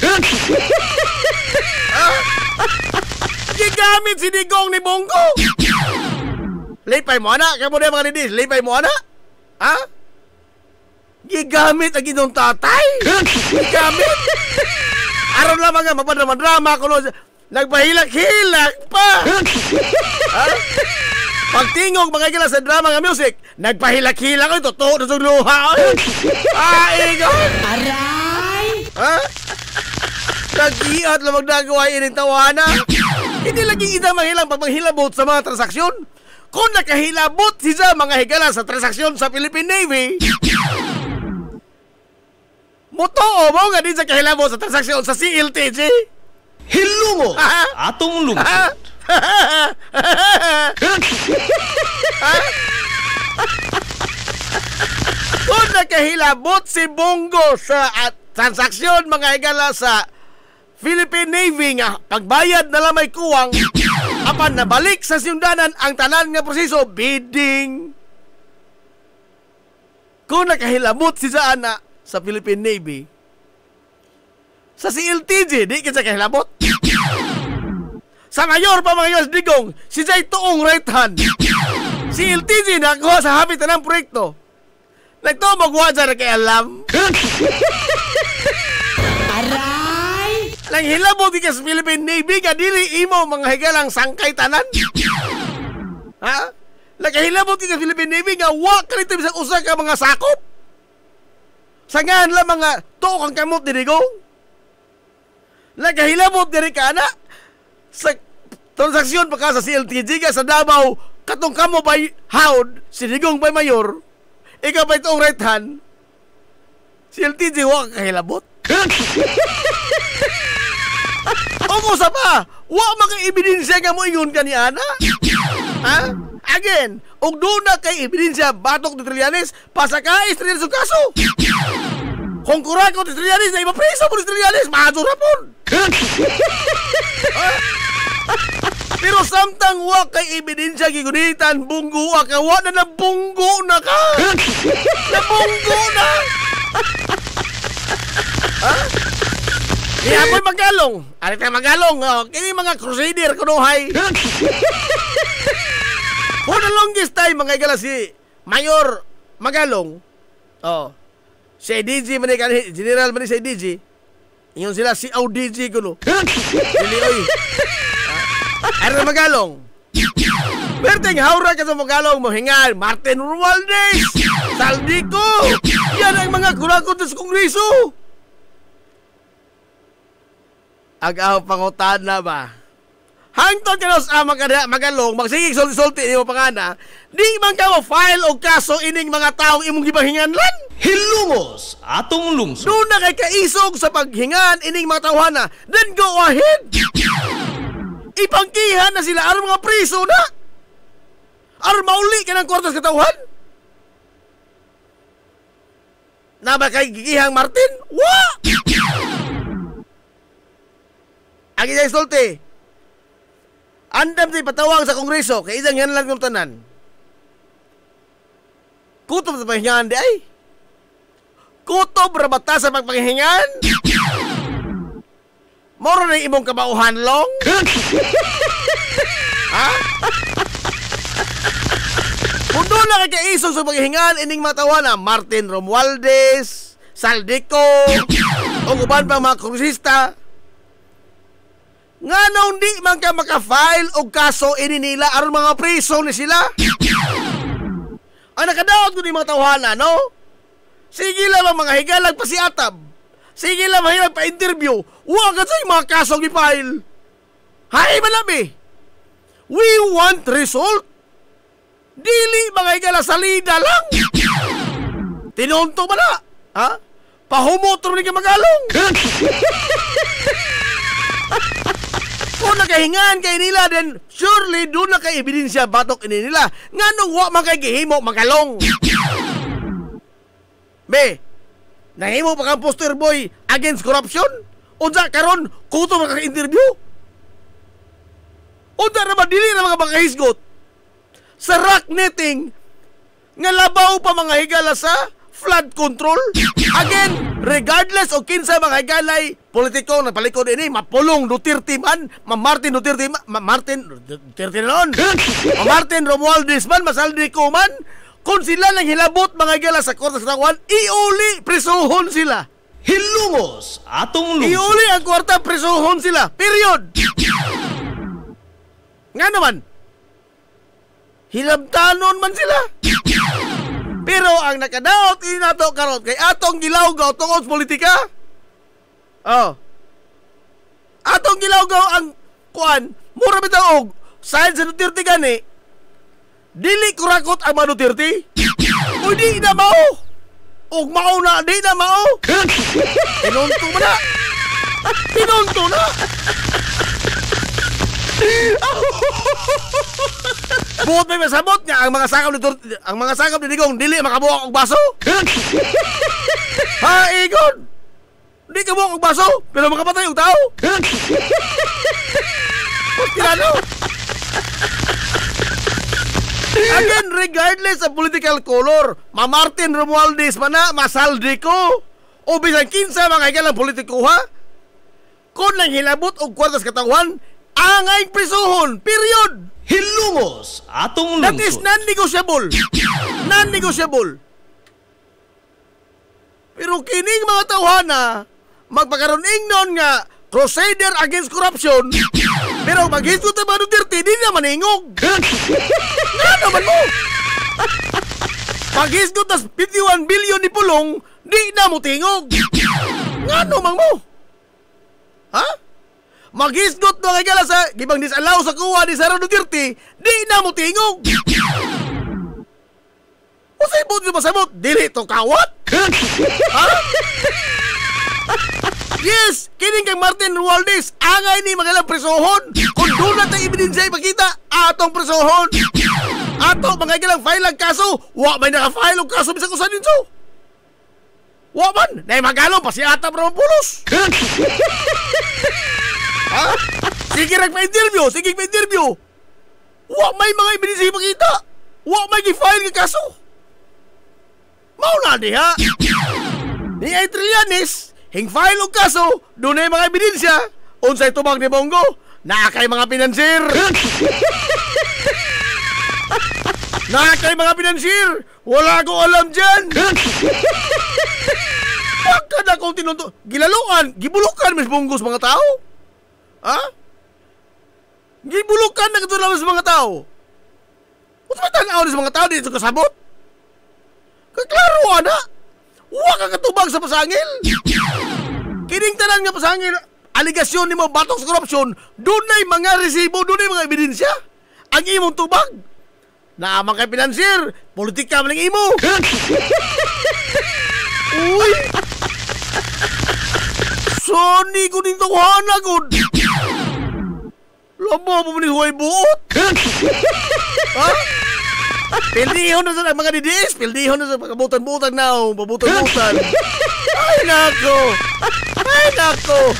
Gigamit si Digong ni Bongo. Lipay mo ana, kamo na mga ladies, lipay mo ana. Gigamit ang ginong tatay. Gigamit. Aron lang mga mapadrama-drama ko nagpahilak-hilak pa. Pagtingog mga gila sa drama nga music, nagpahilak-hilak ito, totoo na sa luha. Igon. Aray! Nag-iat lang magnagawa ining tawana. Hindi laging isang mahilang pagpanghilabot sa mga transaksyon. Kung nakahilabot siya mga higala sa transaksyon sa Philippine Navy, motoo mo nga din sa kahilabot sa transaksyon sa CLTG. Hilungos atong lungsod. Kung nakahilabot si Bongo sa transaksyon mga higala sa Philippine Navy nga pagbayad na lamay kuwang apan nabalik sa siyundanan ang tanan nga proseso bidding. Kung nakahilabot si Zaana sa Philippine Navy sa CLTG di kita kahilabot. Sa mayor pa mga US Digong si Jay tuong right hand. CLTG nakuha sa habitat ng proyekto. Nagtumagwa dyan na kay alam. Aray! Lang hilabot ka sa Philippine Navy ka dili imo mga higalang sangkay tanan. Nagahilabot ka sa Philippine Navy nga wa ka nito bisang usa ka mga sakop. Sangan lang mga tuok ang kamot ni Digong. Nagahilabot diri ka na sa transaksyon pa ka sa CLTG ka sa Davao katong kamo by Haud si Digong by Mayor ikaw pa itong right hand CLTG wa ka kahilabot. O sa pa wa maka-ebidensya nga mo ingon ka ni Ana. Again, og doon na kay ebidensya batok ni Trillanes pasakay Trillanes ang kaso. Kung kurako ni Trillanes na ipapreso mo ni Trillanes mahadura rapon. Pero samtang wa kay ebidensya gigunitan bunggo ka wa na nabunggo na ka. Nabunggo na. Iyapoy Magalong. Ari tayo Magalong. Kini mga crusader kunuhay. For the longest time mga igala si Mayor Magalong. Si IDG man ni General man ni si IDG. Ingon sila si ODG kuno. Dili oy. Ari Magalong. Berteng haura ka sa Magalong mo hingal Martin Romualdez, Saldico. Yan ang mga kurakot sa Kongreso. Agaw pangutan na ba? Hangtod ka na sa Magalong, magsigig sulti-sulti ni mo pangana, di man ka mo file o kaso ining mga taong imong gibahinganlan. Hilungos atong lungsod. Doon na kay kaisog sa paghingan ining mga tawhana, then go ahead. ipangkihan na sila aron mga priso na. Aron mauli ka ng kwartas katauhan. Na ba kay gigihang Martin? Wa! Agi jay sulti. Andam ti patawag sa kongreso kay isang yan lang ng tanan. Kutob sa paghingaan di ay. Kutob rabata sa pagpanghingaan. Moro na imong kabauhan long. Ha? Mundo na kay isong sa paghingaan ining matawa na Martin Romualdez, Saldico, o uban pa mga kongresista. Nga nung di man ka maka-file o kaso ini nila aron mga priso ni sila. Ang nakadaot ko ni mga tawhana, no? Sige lang mga higalag pa si Atab. Sige lang mahilag pa interview. Huwag ka sa mga kasong i-file. Hay malami. We want result. Dili mga higala salida lang. Tinunto ba na? Ha? Pahumotro ni ka magalong. Kung nakahingan kay nila, then surely doon na kay ebidensya batok ini nila. Nga nung wa man kay gihimo magalong. Be, nahimo pa kang poster boy against corruption? Unsa karon kuto na ka-interview? Unsa na ba dili na mga makahisgot? Sa rock netting nga labaw pa mga higala sa flood control. Again, regardless o kinsa mga higalay politiko na palikod ini, mapulong Duterte man, Martin Duterte man, Martin Duterte noon, Martin Romualdez man, Masaldico man, kung sila nang hilabot mga higala sa Korte sa Tangwan, iuli, prisuhon sila. Hilungos atong lungsod. Iuli ang kwarta, prisuhon sila. Period. Nga naman, hilabtanon man sila. Pero ang nakadaot inato karot kay atong gilawgaw tungod sa politika. Oh. Atong gilawgaw ang kuan, mura bitaw og side sa Duterte gani. Dili kurakot ang mga Duterte. O di na mao. Og mao na di na mao. Tinunto mo na. Tinunto na. Buot may masabot niya ang mga sakap ni Digong dili makabuok og baso. Ha, Igon? Di ka buok og baso pero makapatay og tao. Tirano. Again, regardless of political color, Martin Romualdez man na, Masaldico, o bisan kinsa mga higalang politiko ha, kung lang hilabot og kwartas katawhan, angay prisuhon, period. Hilungos atong That is lungsod. non-negotiable. Non-negotiable. Pero kining mga tawhana, magpakaroon ingnon nga crusader against corruption, pero maghisgot ang mga Duterte, di na maningog. Nga naman mo. Maghisgot na 51 billion ni Pulong, di na mo tingog. Nga naman mo. Ha? Maghisgot na kagala sa gibang disalaw sa kuha ni Sara Duterte, di na mo tingog. O sa ibot nyo masabot, dili to kawat? Ha? Yes, kining kang Martin Romualdez, angay ni magalang presohon. Kung doon na tayo ebidensya ipakita, atong presohon. Ato, mga galang file ang kaso, wa may naka-file ang kaso bisang kusan ninyo. Wa man, na magalong pa si Atab Rampulos. Ha? Sige pa-interview, sige pa-interview. Wa may mga ebidensya ipakita. Wa may gi-file ng kaso. Mauna di ha? Ni ay Trillanes, hing-file og kaso, doon ay mga ebidensya, unsay tubag ni Bongo, naakay mga pinansir. Naakay mga pinansir, wala ko alam dyan. Baka na kung tinunto, gilaluan, gibulukan mas Bongo sa mga tao. Ha? Gibulukan na katulad sa mga tao. Kung may tanaw sa mga tao, dito kasabot. Kaklaro, ana. Huwag ka katubag sa pasangil. Kining tanan nga pasangil, aligasyon ni mo batok sa korupsyon, doon ay mga resibo, doon ay mga ebidensya. Ang imong tubag, naamang kay financier, politika man ang imo. Uy! Soni ko din tawhana, good. Lama mo ni huway buot. Ha? Pildihon na sa mga didis. Pildihon na sa pagkabutan-butan na. Pabutan-butan. Ay, nako. Ay, nako.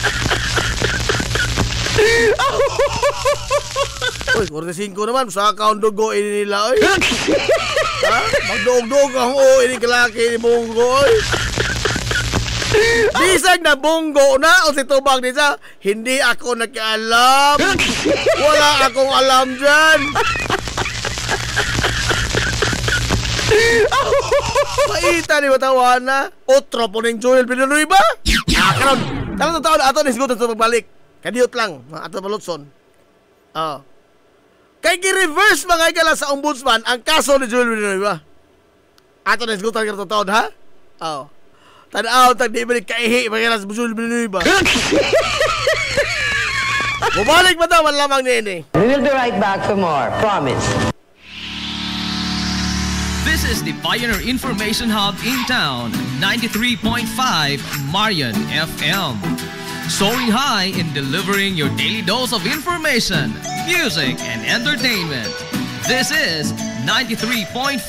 Uy, 45 naman. Sa account dugo ini nila, oy. Ha? Magduog-duog ang ini kalaki ni Bongo, oy. Bisag na Bongo na o si Tubang nisa, hindi ako nakialam. Wala akong alam dyan. Paita ni Matawana. Otro po ng Joel Pinunoy ba? Karon, talang taon ato ni sigutan sa pagbalik. Kadiyot lang, ato palutson. Kay gi-reverse mga ikala sa ombudsman ang kaso ni Joel Pinunoy ba? Ato ni sigutan karto taon ha? Tanaw, di ba ni kaihi mga sa Joel Pinunoy ba? Bumalik ba daw, lamang ni ini. We will be right back for more. Promise. This is the Pioneer Information Hub in town, 93.5 Marian FM. Soaring high in delivering your daily dose of information, music, and entertainment. This is 93.5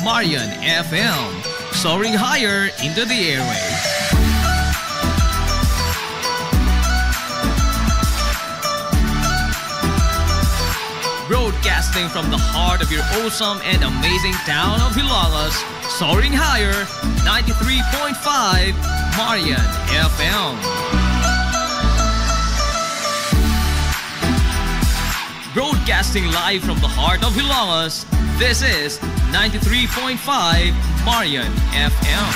Marian FM. Soaring higher into the airwaves. Broadcasting from the heart of your awesome and amazing town of Hilagas, soaring higher, 93.5 Marian FM. Broadcasting live from the heart of Hilagas, this is 93.5 Marian FM.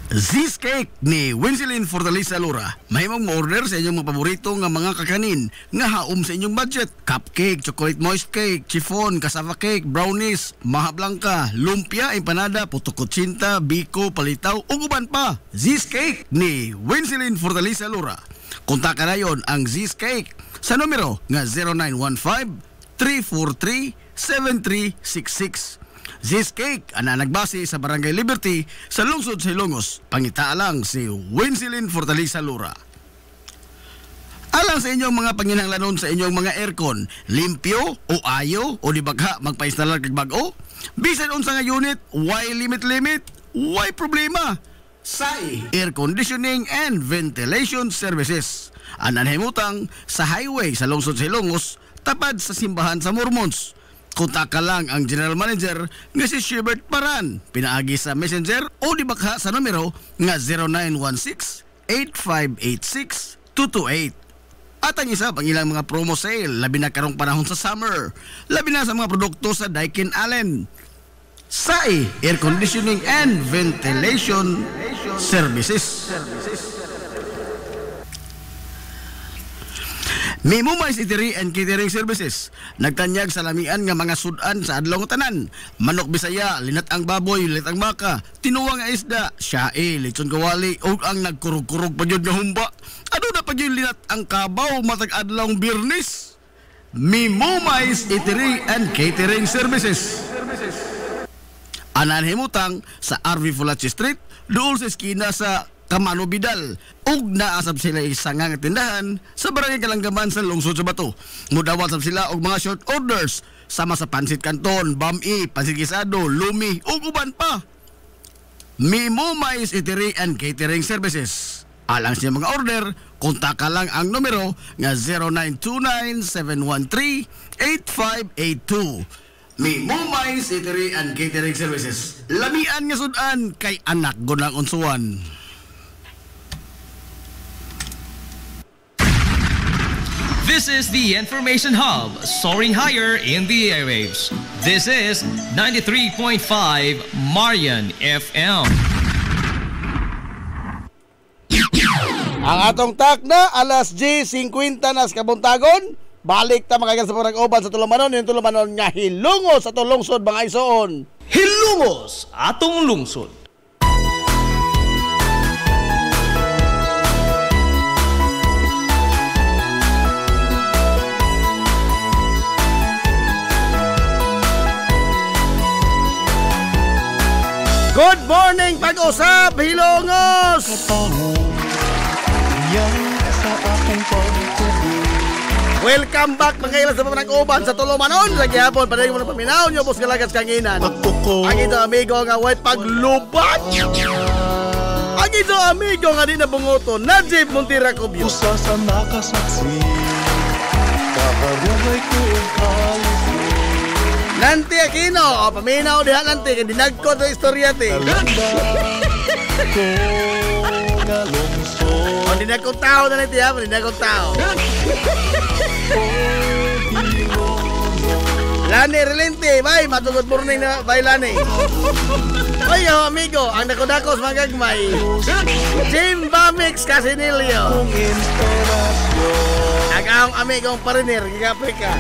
Zis Cake ni Winsilin Fortaleza Lura. Mahimong mo-order sa inyong mga paborito nga mga kakanin nga haom sa inyong budget. Cupcake, chocolate moist cake, chiffon, cassava cake, brownies, maha blanca, lumpia, empanada, puto kutsinta, biko, palitaw, ug uban pa. Zis Cake ni Winsilin Fortaleza Lura. Kontakan na yon ang Zis Cake sa numero nga 0915-343-7366. Zis Cake, ana nagbase sa Barangay Liberty sa lungsod sa Ilongos. Pangita lang si Winsilin Fortaleza Lura. Alang sa inyong mga panginahanglanon sa inyong mga aircon, limpyo o ayo o di bagha magpa-installer kag bag-o, bisan unsa nga unit, why limit, why problema? SAI Air Conditioning and Ventilation Services. Anan himutang sa highway sa lungsod sa Ilongos, tapad sa simbahan sa Mormons. Kontak lang ang General Manager nga si Shebert Paran. Pinaagi sa Messenger o di bakha sa numero nga 0916-8586-228. At ang isa pang ilang mga promo sale, labi na karong panahon sa summer, labi na sa mga produkto sa Daikin Allen. SAI Air Conditioning and Ventilation Services. Mimumay Eatery and Catering Services. Nagtanyag sa lamian nga mga sudan sa adlaw nga tanan. Manok Bisaya, linat ang baboy, linat ang baka, tinuwang nga isda, siyae, lechon kawali, o ang nagkurug-kurug pa yun nga humba. Ano na pa yun linat ang kabaw matag adlaw Birnis? Mimumay Eatery and Catering Services. Anan himutang sa RV Fulachi Street, dool sa eskina sa Kamano Bidal, ug naasab sila isang nga tindahan sa Barangay Kalanggaman sa lungsod sa Bato. Mudawat sab sila og mga short orders sama sa pansit canton, bami, pansit gisado, lumi ug uban pa. Mimumay Eatery and Catering Services. Alang sa mga order, kontak lang ang numero nga 0929-713-8582. Mimumay Eatery and Catering Services. Lamian nga sudan kay anak gunang unsuan. This is the Information Hub, soaring higher in the airwaves. This is 93.5 Marian FM. Ang atong takna, alas 10:50 na sa kabuntagon. Balik ta mga sa pag-oban sa Tulumanon. Yung Tulumanon nga hilungos sa atong lungsod mga isoon. Hilungos atong lungsod. Good morning, pag-usap, Hilongos! Welcome back mga ilan sa pamanag-uban sa Tulumanon. Sa gihapon, padayon mo na paminaw nyo, bus kalagas kanginan. Ang ito amigo nga white paglubat. Ang ito amigo nga di na bungoto, Najib Montira Cubio. Usa sa nakasaksi, kaharuhay ko ang kalisi. Nanti Aquino, paminaw diha nanti, kaya dinagko sa istorya ti. O dinagkong tao na nanti ha, dinagkong tao. Lani Relente, bye, matugod morning na, bye Lani. Oy, amigo, ang nakudakos magagmay. Jim Bamix Casinilio. Ang amigong pariner, Giga-Africa.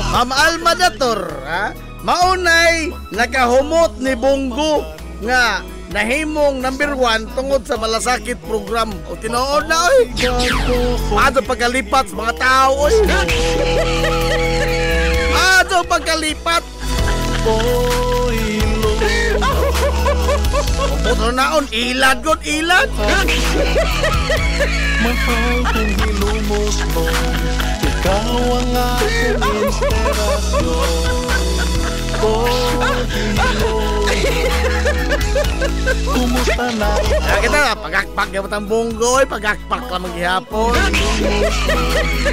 Ma'am Alma Dator, ha? Maunay nakahumot ni Bongo nga nahimong number 1 tungod sa malasakit program. O tinuod na oy. Ato pagkalipat sa mga tao oy. Ato pagkalipat. Puto naon ilad gud ilad. Mahal kong hilumos mo, ikaw ang aking inspirasyon. Kumusta na? Kita pagakpak ya batang Bongo, pagakpak lang maghihapon.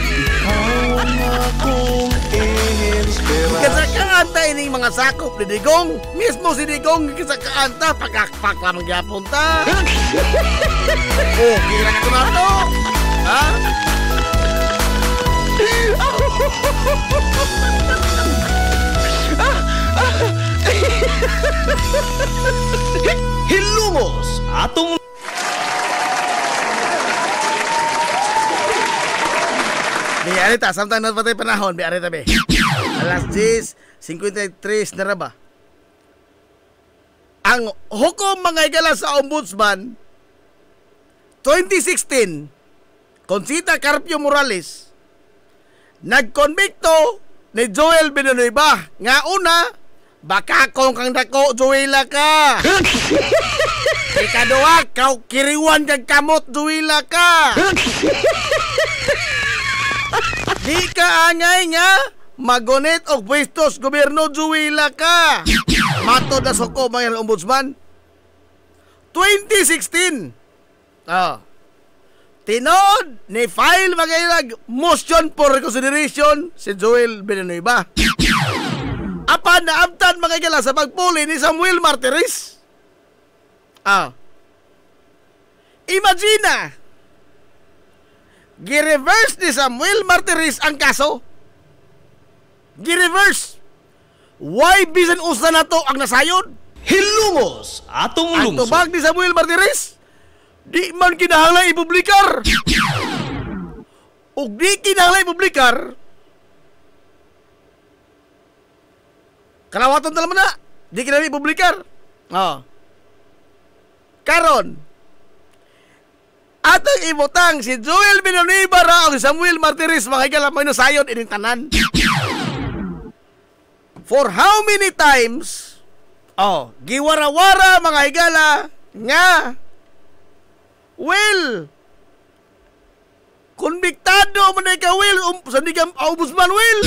Ikaw ang akong inspirasyon. Kasi kaanta ining mga sakop ni Digong. Mismo si Digong kasi kaanta pagakpak lang maghihapon ta. Oh, kira ka na to. Ha? Hilungos atong Biyari ta, samtang na patay panahon, biyari ta be. Alas 10:53 na raba. Ang hukom mga higala sa Ombudsman 2016, Consita Carpio Morales, nagkonbikto ni Joel Villanueva nga una, baka kong kang dako Joela ka. Ikaduha, kau kiriwan kag kamot Joela ka. Di ka angay nga magunit og pwestos gobyerno Joela ka. Matod na suko mga Ombudsman 2016. Tinod ni file magayag motion for reconsideration si Joel Villanueva. Apan naabtan magagala sa pagpuli ni Samuel Martires. Imagina, gi-reverse ni Samuel Martires ang kaso. Gi-reverse. Why bisan usa na to ang nasayod? Hilungos atong Ang lungsod. tubag ni Samuel Martires, di man kinahanglan ipublikar. Ug di kinahanglan ipublikar, kalawaton talaman na, di kinahanglan ipublikar. Karon, atong ibutang si Joel Villanueva ra o si Samuel Martires makikala mo nasayod ining tanan. For how many times giwara-wara mga higala nga Will, konbiktado man ay ka Will, sandigam Ombudsman Will.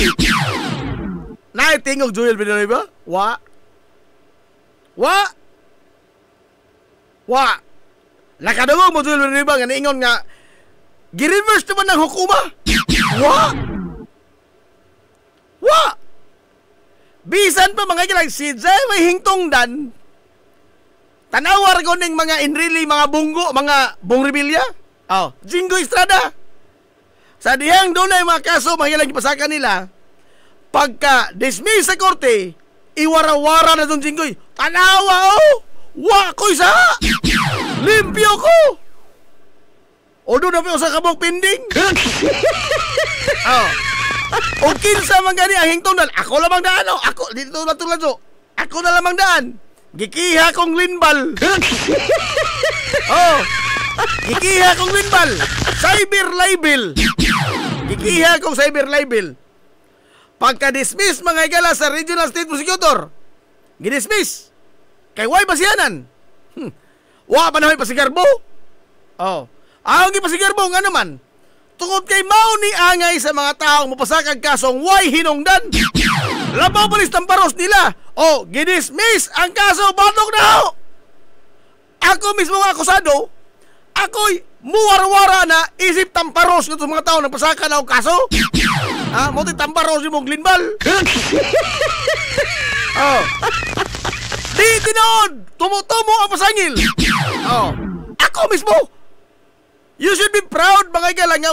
Naitingog Joel Villanueva? Wa. Nakadungog mo Joel Villanueva nga niingon nga gi-reverse naman ng hukuma. Wa. Bisan pa mga ilang si Jay may hingtongdan. Tanawar ko ng mga inrili, mga bunggo, mga bongrebilya. Jingo Estrada. Sa dihang doon ay mga kaso, mga ilang ipasakan nila. Pagka dismiss sa korte, iwara-wara na doon Jingoy. Tanawa wa ko isa. Limpyo ko. O doon na po sa kabog pending. O kinsa man gani ang hingtongdan, ako lamang daan. Ako, dito matulad so. Ako na lamang daan. Gikiha kong linbal. Oh, gikiha kong linbal. Cyber libel. Gikiha kong cyber libel. Pagka-dismiss mga higala sa Regional State Prosecutor, gidismiss. Kay way basihanan. Wa pa na may pasigarbo. Oh, ang gipasigarbo nga naman. Tungod kay mao ni angay sa mga taong mapasakag kasong way hinungdan. Labaw palis tamparos nila. O, gidismiss ang kaso, batok na ho. Ako mismo nga akusado, ako'y muwara-wara na isip tamparos nito mga taong nagpasaka na o kaso. Ha, muti tamparos yung mong linbal. Oh. Di tinood, tumutumo ang pasangil. Oh. Ako mismo. You should be proud mga igalang nga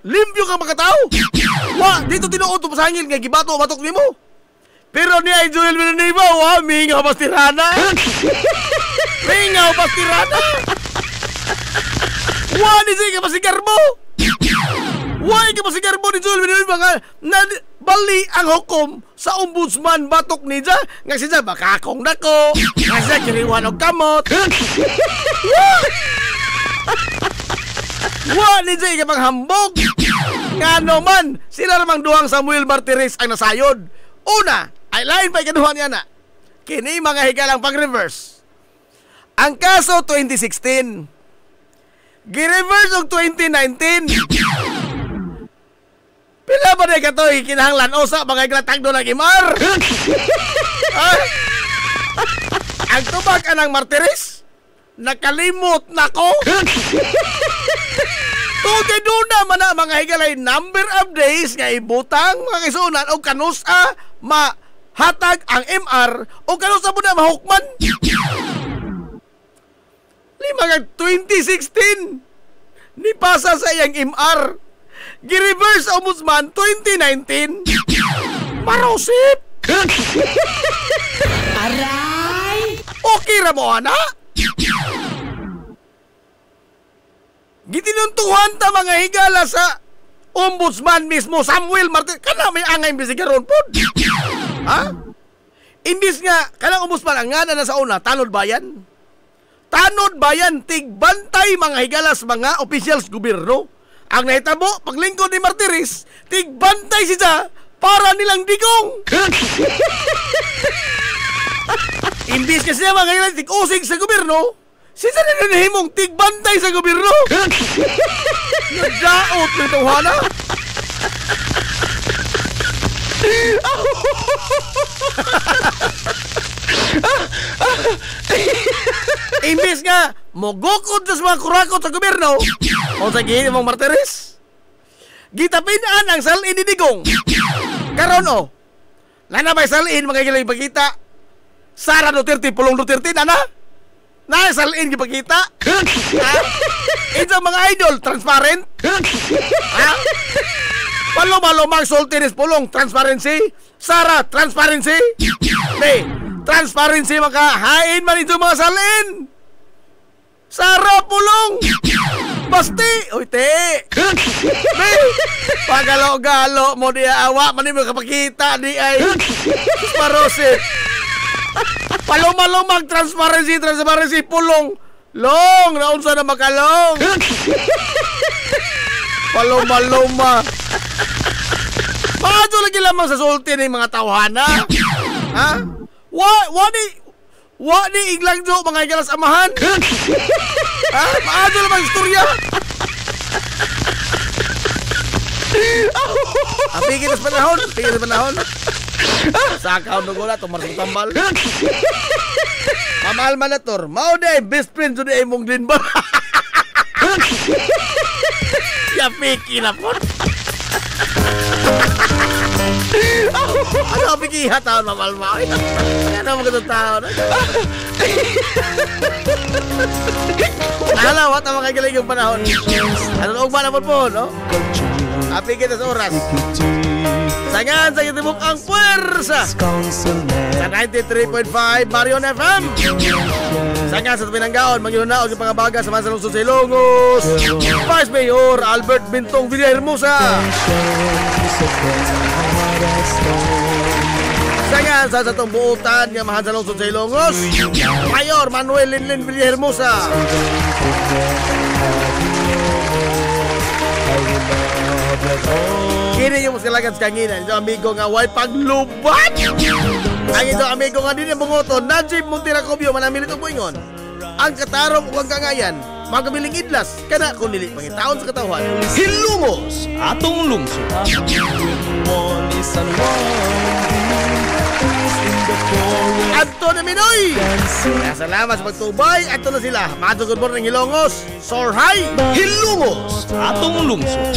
limpyo ka mga tao. Wa, dito tinuod ito pasangil nga gibato o batok ni mo. Pero ni ay Joel Villanueva, wa, mingaw bastirana. Mingaw bastirana. Wa, ni siya ka pasigarbo. Wa, ka pasigarbo ni Joel Villanueva nga bali ang hukom sa ombudsman batok ni siya. Nga siya, bakakong nako. Nga siya, kiriwan og kamot. Wa, ni siya ka panghambog. Nga naman, sila namang duhang Samuel Martires ang nasayod. Una, ay lain pa ikaduhan niya na. Kini mga higalang pag-reverse. Ang kaso 2016. Gi-reverse og 2019. Pila ba na ikatoy kinahanglan osa mga higlatag doon ng imar? Ang tubag anang Martires? Nakalimot na ko? Tugay doon naman na mga higalay number of days nga ibutang mga kisunan o kanusa hatag ang MR o kanusa mo na mahukman. Lima nga 2016 ni pasa sa iyang MR. Gi-reverse ombudsman 2019. Marosip. Aray. Okay ra mo ana? Gitinuntuhan ta mga higala sa ombudsman mismo Samuel Martires. Kana may angay imbestigaron po. Ha? Imbis nga, kanang ombudsman ang nga na sa una, tanod bayan. Tanod bayan, tigbantay mga higalas mga officials gobyerno. Ang nahitabo, paglingkod ni Martires, tigbantay siya para nilang digong. Imbis kasi mga higalas, tig-usig sa gobyerno, siya na nanahimong tigbantay sa gobyerno. Nagdaot ng tawhana. Imbis nga mogokod sa mga kurakot sa gobyerno o sa mong Martires, gitapinaan ang salin ni digong. Karon o nanabay salin mga gilang ipakita Sara Duterte, Pulong Duterte na salin ipakita. Ito mga idol transparent. Ha? Palomang Sultinis Pulong, transparency. Sara, transparency. Transparency makahain man ito mga salin. Sara Pulong. Basti. Uy, te. Pagalo-galo mo di awa. Mani mo kapakita di ay. Parosip. Palomang transparency Pulong. Long, naunsa na makalong. Paloma. Maadyo lagi lamang sa sulti ng mga tawhana. Ha? Wani iglang jo mga igalas amahan. Ha? Maadyo lamang istorya. Pigil sa panahon. Sakaw nung wala, tumarsong tambal. Mamal manator, mao day best friend so day mong linbal. Ya piki na po. Ano piki hataon mamal mao? Ano mo katong taon? Alaw, at ang mga galing yung panahon. Ano ugma na po, no? Api kita sa oras. Sangan sa itibok ang puwersa sa 93.5 Marion FM. Sangan sa Pinanggaon, mangyunaog yung pangabaga sa mga lungsod sa Ilongos. Vice Mayor Albert Bintong Villahermosa. Sangan sa atong buutan nga mahal sa lungsod sa Ilongos, Mayor Manuel Linlin Villahermosa. Kini yung maskalagan sa kanginan. Ito amigo nga way paglubat. Ang ito amigo nga din yung bungoton, Najib Montiracobio, manamilit ang buingon. Ang katarong uwang kangayan, magabiling idlas, kana kung nili pangitaon sa katawhan. Hilumos atong lungsod. Adto na Minoy! Salamat sa pagtubay. Adto na sila. Matugod mo ng Hilongos. Sorhay! Hilumos atong lungsod.